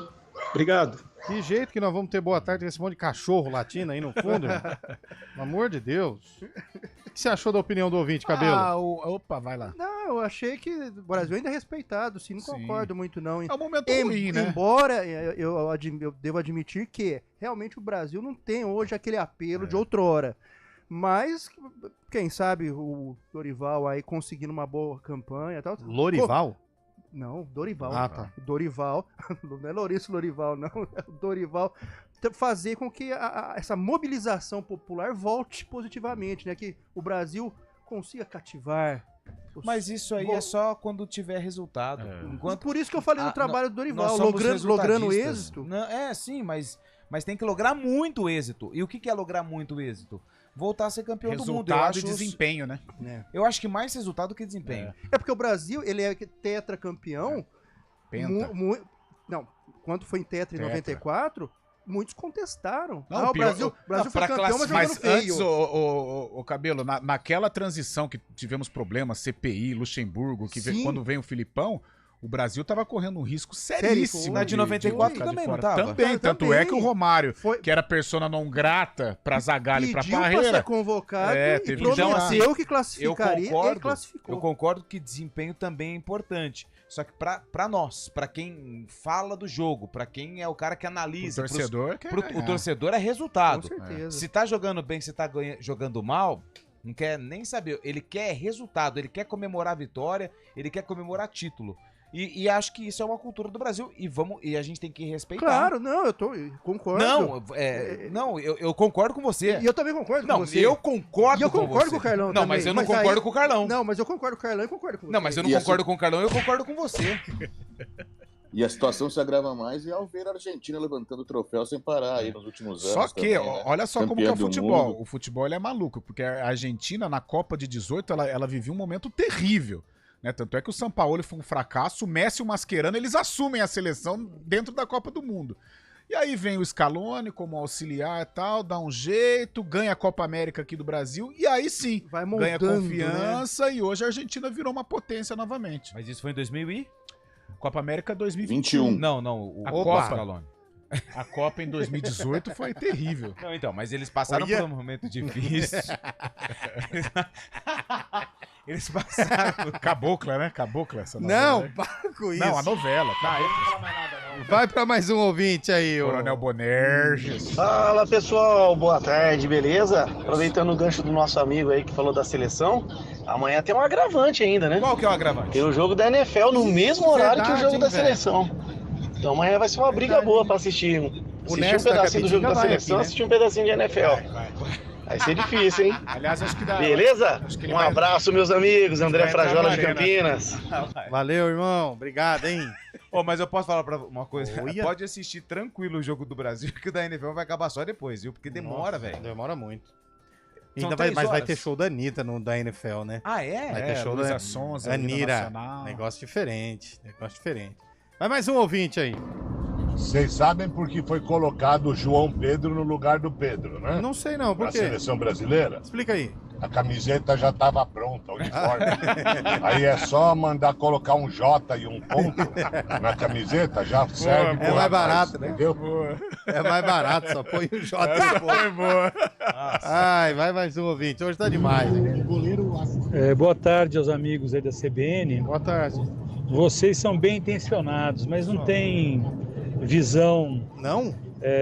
Obrigado. Que jeito que nós vamos ter boa tarde com esse monte de cachorro latino aí no fundo? Pelo amor de Deus. O que você achou da opinião do ouvinte, Cabelo? Opa, vai lá. Não, eu achei que o Brasil ainda é respeitado, sim, não concordo muito não. É um momento ruim, né? Embora eu devo admitir que realmente o Brasil não tem hoje aquele apelo de outrora. Mas, quem sabe o Dorival aí conseguindo uma boa campanha e tal. Lorival? Não, Dorival. Tá. Dorival, não é Lourenço Lorival, não. É o Dorival. Fazer com que essa mobilização popular volte positivamente, né? Que o Brasil consiga cativar. Mas isso aí é só quando tiver resultado. Por isso que eu falei do trabalho do Dorival, logrando êxito. Não, sim, mas tem que lograr muito êxito. E o que é lograr muito êxito? Voltar a ser campeão do mundo. Resultado e desempenho, né? Eu acho que mais resultado que desempenho. É porque o Brasil, ele é tetracampeão. Penta. Não, quando foi em tetra em 94, muitos contestaram. Não, o Brasil foi campeão, mas jogando feio. Antes, o Cabelo, naquela transição que tivemos problemas, CPI, Luxemburgo, quando vem o Filipão, o Brasil tava correndo um risco seríssimo. Na de 94 também não tava? Também, tanto é que o Romário, que era persona não grata pra Zagallo e pra Parreira, pra ser convocado e prometeu que classificaria e classificou. Eu concordo que desempenho também é importante. Só que pra nós, pra quem fala do jogo, pra quem é o cara que analisa, o torcedor é resultado. Com certeza. Se tá jogando bem, se tá jogando mal, não quer nem saber. Ele quer resultado, ele quer comemorar a vitória, ele quer comemorar título. E acho que isso é uma cultura do Brasil e a gente tem que respeitar. Claro, não, eu concordo. Eu concordo com você. E eu também concordo com você. Eu concordo com você. E eu concordo com o Carlão também. Não, mas eu não concordo com o Carlão. Não, mas eu concordo com o Carlão e concordo com você. Não, mas eu não concordo com o Carlão, eu concordo com você. E a situação se agrava mais ao ver a Argentina levantando o troféu sem parar aí nos últimos anos. Só que, também, né? olha só como que Campeã é o do futebol. mundo. O futebol ele é maluco, porque a Argentina, na Copa de 18, ela vivia um momento terrível. Né? Tanto é que o Sampaoli foi um fracasso, o Messi e o Mascherano, eles assumem a seleção dentro da Copa do Mundo. E aí vem o Scaloni como auxiliar e tal, dá um jeito, ganha a Copa América aqui do Brasil, e aí sim, vai ganha montando, confiança, né? E hoje a Argentina virou uma potência novamente. Mas isso foi em 2000 e... Copa América 2021. 21. Não, A Copa. Copa. A Copa em 2018 foi terrível. Não, então, mas eles passaram por um momento difícil. Eles passaram... Cabocla, né? Cabocla essa novela. Não, para com isso. Não, a novela. Tá, eu não falo mais nada, não. Vai pra mais um ouvinte aí, Coronel Bonerges. Fala pessoal, boa tarde, beleza? Aproveitando o gancho do nosso amigo aí que falou da seleção, amanhã tem um agravante ainda, né? Qual que é o agravante? Tem o jogo da NFL no mesmo horário que o jogo da seleção. Então amanhã vai ser uma briga boa pra assistir. Assistir um pedacinho do jogo da seleção, assistir um pedacinho de NFL. Vai ser difícil, hein? Aliás, acho que dá. Beleza? Um abraço, meus amigos. André Frajola de Campinas. Valeu, irmão. Obrigado, hein? Mas eu posso falar pra uma coisa? Pode assistir tranquilo o jogo do Brasil, que o da NFL vai acabar só depois, viu? Porque demora, velho. Demora muito. São Ainda 3 mas vai horas. ter show da Anitta da NFL, né? Ah, é? Vai ter show da Sonza, Anira. Negócio diferente. Vai mais um ouvinte aí. Vocês sabem por que foi colocado o João Pedro no lugar do Pedro, né? Não sei não, por Na quê? seleção brasileira. Explica aí. A camiseta já estava pronta, o uniforme. Aí é só mandar colocar um J e um ponto na camiseta, já serve. É mais barato, né? Entendeu? É mais barato, só põe o J e ponto. Foi boa. Ai, vai mais um ouvinte. Hoje tá demais. Hein? Boa tarde aos amigos aí da CBN. Boa tarde. Vocês são bem intencionados, mas não tem visão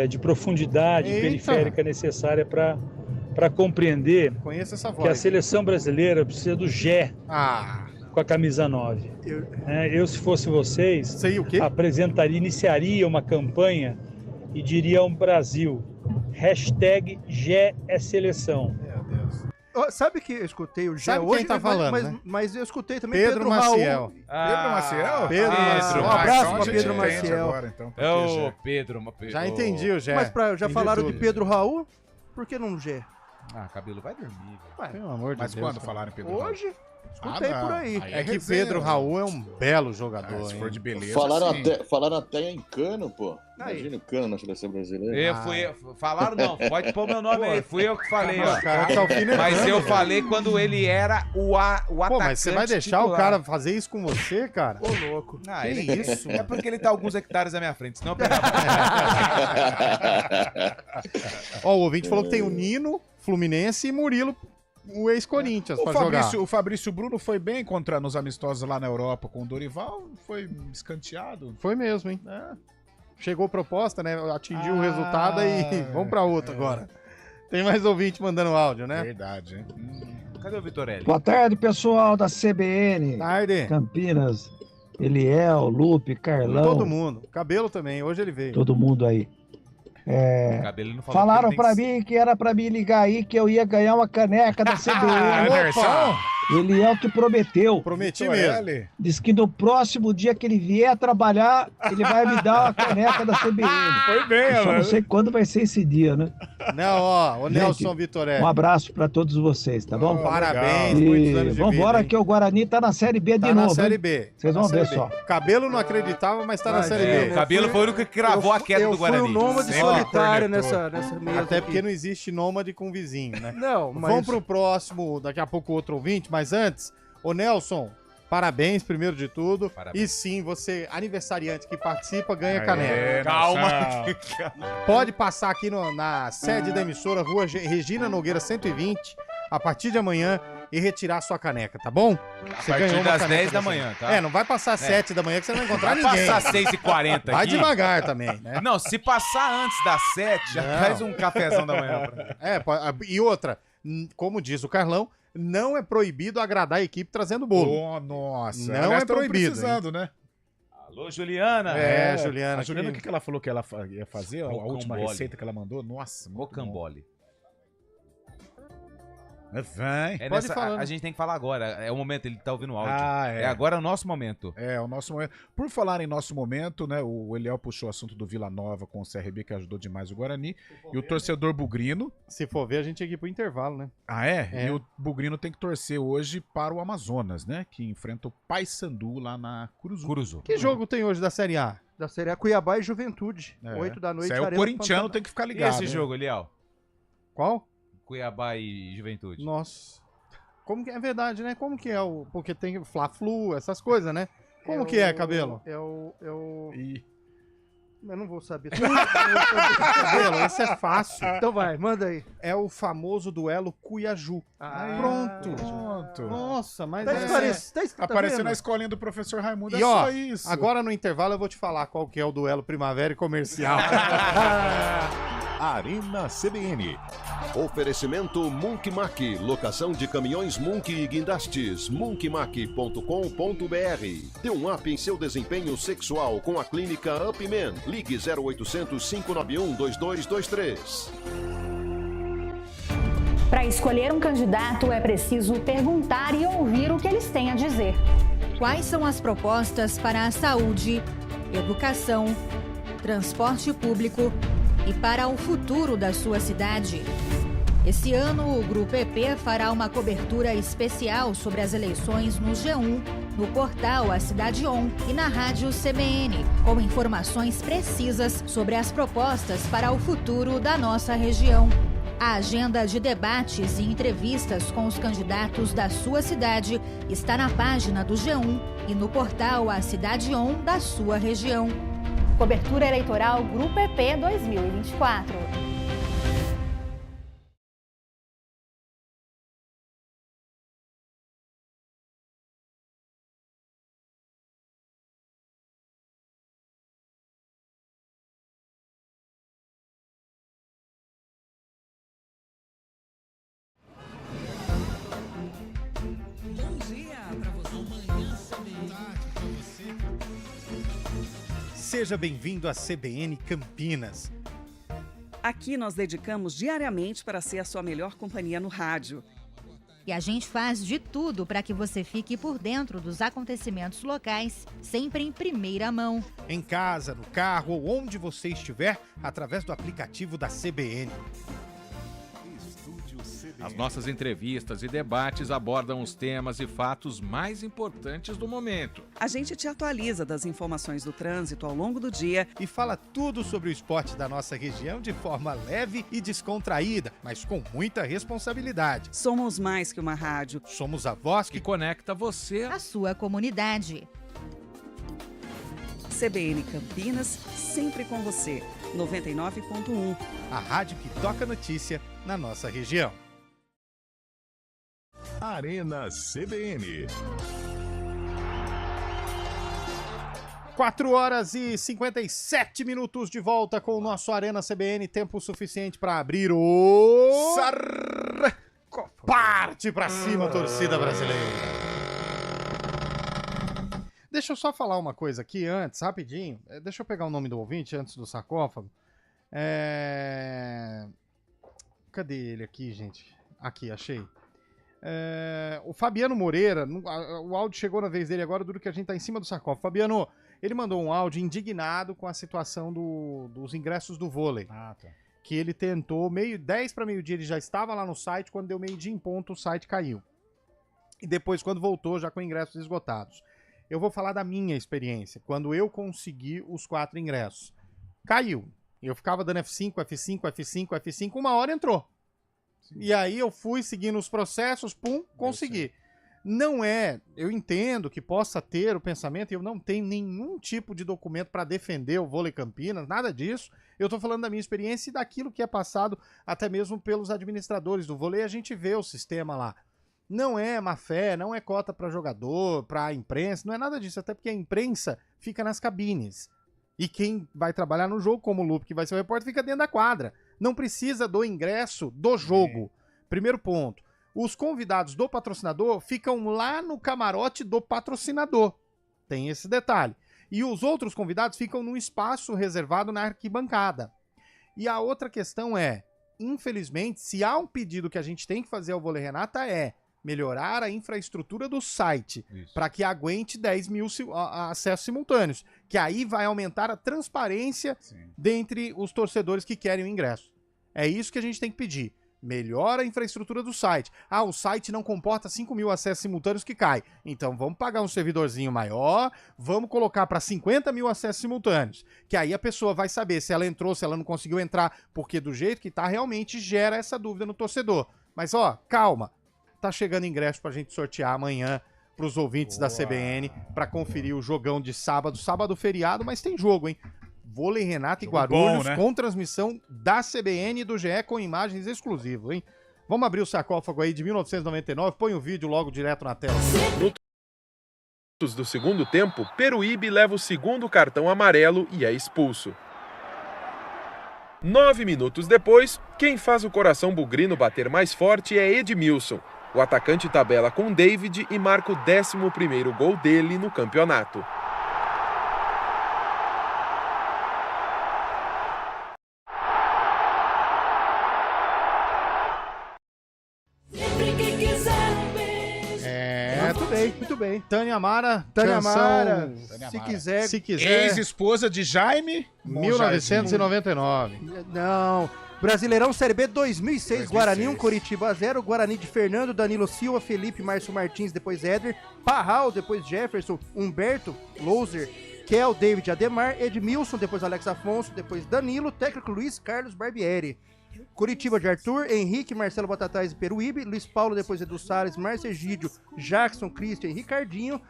de profundidade periférica necessária para compreender Conheço essa que voz. a seleção brasileira precisa do Gé com a camisa 9. Eu, se fosse vocês, iniciaria uma campanha e diria ao Brasil, #Gé é seleção. Sabe que eu escutei o Gé Sabe hoje? quem tá falando, né? Mas eu escutei também Pedro Maciel. Raul. Pedro Maciel? Pedro Maciel. Um abraço então pra Pedro Maciel. Agora, então, Pedro. Já entendi o Gé. Mas já Entendi falaram tudo. de Pedro Raul? Por que não Gé? Cabelo, vai dormir, velho. Pelo amor de Mas Deus. quando falaram em Pedro Raul? Hoje? Escutei por aí. É que Pedro Raul é um belo jogador, se hein? for de beleza, Falaram até em Cano, pô. Imagina o Cano na seleção brasileira. Falaram não, pode pôr meu nome aí, fui eu que falei, ó. Cara, tá alfinetando, Mas eu velho. falei quando ele era o atacante. Pô, mas você vai deixar titular. o cara fazer isso com você, cara? Ô, louco. Ah, Que ele isso? É porque ele tá alguns hectares à minha frente, senão eu pegava. Ó, o ouvinte falou que tem o Nino, Fluminense e Murilo, o ex-Corinthians, pra jogar. O Fabrício Bruno foi bem encontrando os amistosos lá na Europa com o Dorival, foi escanteado. Foi mesmo, hein? Chegou proposta, né? Atingiu o resultado e vamos pra outro agora. Tem mais ouvinte mandando áudio, né? Verdade, hein? Cadê o Vitorelli? Boa tarde, pessoal da CBN. Tarde. Campinas, Eliel, Lupe, Carlão. Todo mundo. Cabelo também, hoje ele veio. Todo mundo aí. Cabelo não falou Falaram que ele tem pra mim que era pra me ligar aí que eu ia ganhar uma caneca da CBN. Opa! Ele é o que prometeu. Prometi mesmo. Diz que no próximo dia que ele vier trabalhar, ele vai me dar uma caneca da CBN. Foi bem, Eu só não mano. sei quando vai ser esse dia, né? Não, ó, o Gente, Nelson Vitorelli. Um abraço pra todos vocês, tá bom? Parabéns, E muitos anos de vambora vida, que o Guarani tá na Série B Tá de na novo. Série hein? B. Vocês Tá vão na ver Série só. B. Cabelo não acreditava, mas tá na Série B. O Cabelo foi o único que gravou a queda do Guarani. Eu fui o nômade Sempre solitário cornetou. nessa mesa. Até aqui. porque não existe nômade com vizinho, né? Não, mas... Vamos pro próximo, daqui a pouco outro ouvinte, mas antes, ô Nelson, parabéns primeiro de tudo. Parabéns. E sim, você, aniversariante que participa, ganha Aê, caneca. Calma. Pode passar aqui na sede da emissora, Rua Regina Nogueira 120, a partir de amanhã e retirar sua caneca, tá bom? A partir das 10 da manhã, tá? Não vai passar 7 da manhã que você não vai encontrar Vai ninguém. passar 6h40 Vai aqui. devagar também, né? Não, se passar antes das 7, já Não. traz um cafezão da manhã pra mim. E outra, como diz o Carlão, não é proibido agradar a equipe trazendo bolo. Oh, nossa. Não Aliás, é tamo proibido, precisando, né? Alô, Juliana. Juliana. A Juliana, o que ela falou que ela ia fazer? A última Rocambole. receita que ela mandou? Nossa, muito bom. Rocambole. Vem. Pode falar. A gente tem que falar agora. É o momento, ele tá ouvindo o áudio. É agora o nosso momento. É, o nosso momento. Por falar em nosso momento, né? O Eliel puxou o assunto do Vila Nova com o CRB, que ajudou demais o Guarani. E o torcedor bugrino. Se for ver, a gente tem que ir pro intervalo, né? Ah, é? E o bugrino tem que torcer hoje para o Amazonas, né? Que enfrenta o Paysandu lá na Curuzu. Que jogo tem hoje da Série A? Da Série A, Cuiabá e Juventude. 8 da noite. Isso aí o corintiano tem que ficar ligado. E esse jogo, Eliel? Qual? Cuiabá e Juventude. Nossa. Como que é verdade, né? Como que é o... Porque tem Fla-Flu, essas coisas, né? Como que é, Cabelo? Eu não vou saber. Cabelo, esse é fácil. Então vai, manda aí. É o famoso duelo Cuiaju. Pronto. Nossa, mas apareceu na escolinha do professor Raimundo, e só isso. Agora no intervalo eu vou te falar qual que é o duelo Primavera e Comercial. Arena CBN. Oferecimento Munkmac, locação de caminhões Munk e guindastes. Munkmac.com.br. Dê um up em seu desempenho sexual com a clínica Upman. Ligue 0800 591 2223. Para escolher um candidato é preciso perguntar e ouvir o que eles têm a dizer. Quais são as propostas para a saúde, educação, transporte público e para o futuro da sua cidade? Esse ano, o Grupo EP fará uma cobertura especial sobre as eleições no G1, no portal A Cidade On e na rádio CBN, com informações precisas sobre as propostas para o futuro da nossa região. A agenda de debates e entrevistas com os candidatos da sua cidade está na página do G1 e no portal A Cidade On da sua região. Cobertura eleitoral Grupo EP 2024. Seja bem-vindo à CBN Campinas. Aqui nós dedicamos diariamente para ser a sua melhor companhia no rádio. E a gente faz de tudo para que você fique por dentro dos acontecimentos locais, sempre em primeira mão. Em casa, no carro ou onde você estiver, através do aplicativo da CBN. As nossas entrevistas e debates abordam os temas e fatos mais importantes do momento. A gente te atualiza das informações do trânsito ao longo do dia e fala tudo sobre o esporte da nossa região de forma leve e descontraída, mas com muita responsabilidade. Somos mais que uma rádio. Somos a voz que conecta você à sua comunidade. CBN Campinas, sempre com você. 99.1. A rádio que toca notícia na nossa região. Arena CBN. 4 horas e 57 minutos de volta com o nosso Arena CBN. Tempo suficiente para abrir o... Parte pra cima, torcida brasileira. Deixa eu só falar uma coisa aqui antes, rapidinho. Deixa eu pegar o nome do ouvinte antes do sarcófago. Cadê ele aqui, gente? Aqui, achei. O Fabiano Moreira, o áudio chegou na vez dele agora, duro que a gente tá em cima do sarcófago. Fabiano, ele mandou um áudio indignado com a situação dos ingressos do vôlei. Tá. Que ele tentou, 10 para meio-dia ele já estava lá no site, quando deu meio-dia em ponto o site caiu. E depois, quando voltou, já com ingressos esgotados. Eu vou falar da minha experiência, quando eu consegui os 4 ingressos. Caiu. Eu ficava dando F5, F5, F5, F5, uma hora entrou. Sim. E aí eu fui seguindo os processos, consegui. Não é, eu entendo que possa ter o pensamento, eu não tenho nenhum tipo de documento para defender o Vôlei Campinas, nada disso. Eu tô falando da minha experiência e daquilo que é passado até mesmo pelos administradores do vôlei, a gente vê o sistema lá. Não é má fé, não é cota para jogador, para imprensa, não é nada disso, até porque a imprensa fica nas cabines. E quem vai trabalhar no jogo, como o Lupe, que vai ser o repórter, fica dentro da quadra. Não precisa do ingresso do jogo. Primeiro ponto. Os convidados do patrocinador ficam lá no camarote do patrocinador. Tem esse detalhe. E os outros convidados ficam num espaço reservado na arquibancada. E a outra questão é, infelizmente, se há um pedido que a gente tem que fazer ao Vôlei Renata é melhorar a infraestrutura do site para que aguente 10 mil acessos simultâneos, que aí vai aumentar a transparência dentre os torcedores que querem o ingresso. É isso que a gente tem que pedir. Melhora a infraestrutura do site. Ah, o site não comporta 5 mil acessos simultâneos que cai. Então vamos pagar um servidorzinho maior, vamos colocar para 50 mil acessos simultâneos, que aí a pessoa vai saber se ela entrou, se ela não conseguiu entrar, porque do jeito que tá, realmente gera essa dúvida no torcedor. Mas ó, calma. Tá chegando ingresso pra gente sortear amanhã pros ouvintes da CBN pra conferir o jogão de sábado. Sábado feriado, mas tem jogo, hein? Vôlei Renata e Guarulhos, né? Com transmissão da CBN e do GE com imagens exclusivas, hein? Vamos abrir o sarcófago aí de 1999, põe o vídeo logo direto na tela. Minutos do segundo tempo, Peruíbe leva o segundo cartão amarelo e é expulso. 9 minutos depois, quem faz o coração bugrino bater mais forte é Edmilson. O atacante tabela com David e marca o 11º gol dele no campeonato. Muito bem. Tânia Amara, se quiser. Ex-esposa de Jaime, 1999. Não. Brasileirão Série B 2006, Guarani 1, Coritiba 0, Guarani de Fernando, Danilo Silva, Felipe, Márcio Martins, depois Éder, Parral, depois Jefferson, Humberto, Louser, Kel, David Ademar, Edmilson, depois Alex Afonso, depois Danilo, técnico Luiz Carlos Barbieri. Curitiba de Arthur, Henrique, Marcelo Batatais e Peruíbe, Luiz Paulo, depois Edu Salles, Márcio Egídio, Jackson, Christian e Ricardinho,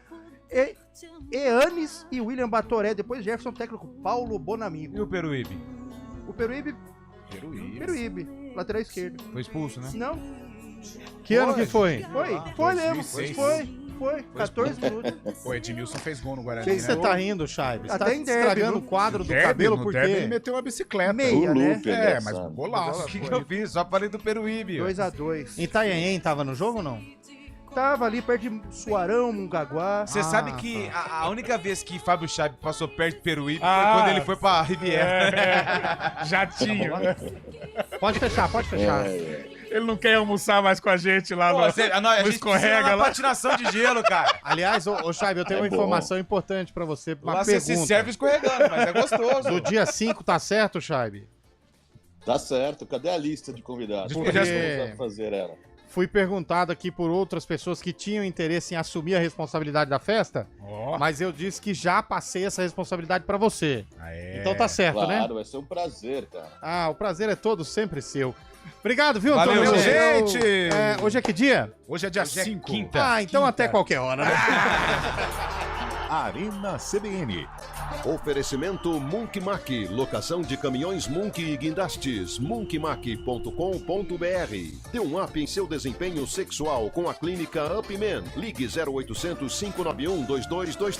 Eanes e William Batoré, depois Jefferson, técnico Paulo Bonamigo. E o Peruíbe? O Peruíbe, lateral esquerdo. Foi expulso, né? Não. Que ano que foi? Foi mesmo, foi, 14 minutos. O Edmilson fez gol no Guarani. Que você tá rindo, Chaves? Você tá estragando o quadro do cabelo porque... Ele meteu uma bicicleta. Meia, né? Mas golaço. O que eu fiz? Só falei do Peruíbe. 2-2. Itanhaém tava no jogo ou não? Tava ali perto de Suarão, Mongaguá. Você sabe que a única vez que Fábio Chaves passou perto de Peruíbe foi quando ele foi pra Riviera. Jatinho. Pode fechar. Ele não quer almoçar mais com a gente lá a gente escorrega lá. Patinação de gelo, cara. Aliás, ô Chaves, eu tenho uma informação importante pra você. Uma lá pergunta. Você se serve escorregando, mas é gostoso. Do dia 5 tá certo, Chaves? Tá certo. Cadê a lista de convidados? Porque... fazer ela. Fui perguntado aqui por outras pessoas que tinham interesse em assumir a responsabilidade da festa, mas eu disse que já passei essa responsabilidade pra você. Então tá certo, claro, né? Claro, vai ser um prazer, cara. O prazer é todo sempre seu. Obrigado, viu, Valeu, Antônio? gente! Hoje é que dia? Hoje é dia 5. Então até qualquer hora, né? Arena CBN. Oferecimento Munk Mac, locação de caminhões Munk e guindastes, munkmac.com.br. Dê um up em seu desempenho sexual com a clínica Upman. Ligue 0800 591 2223.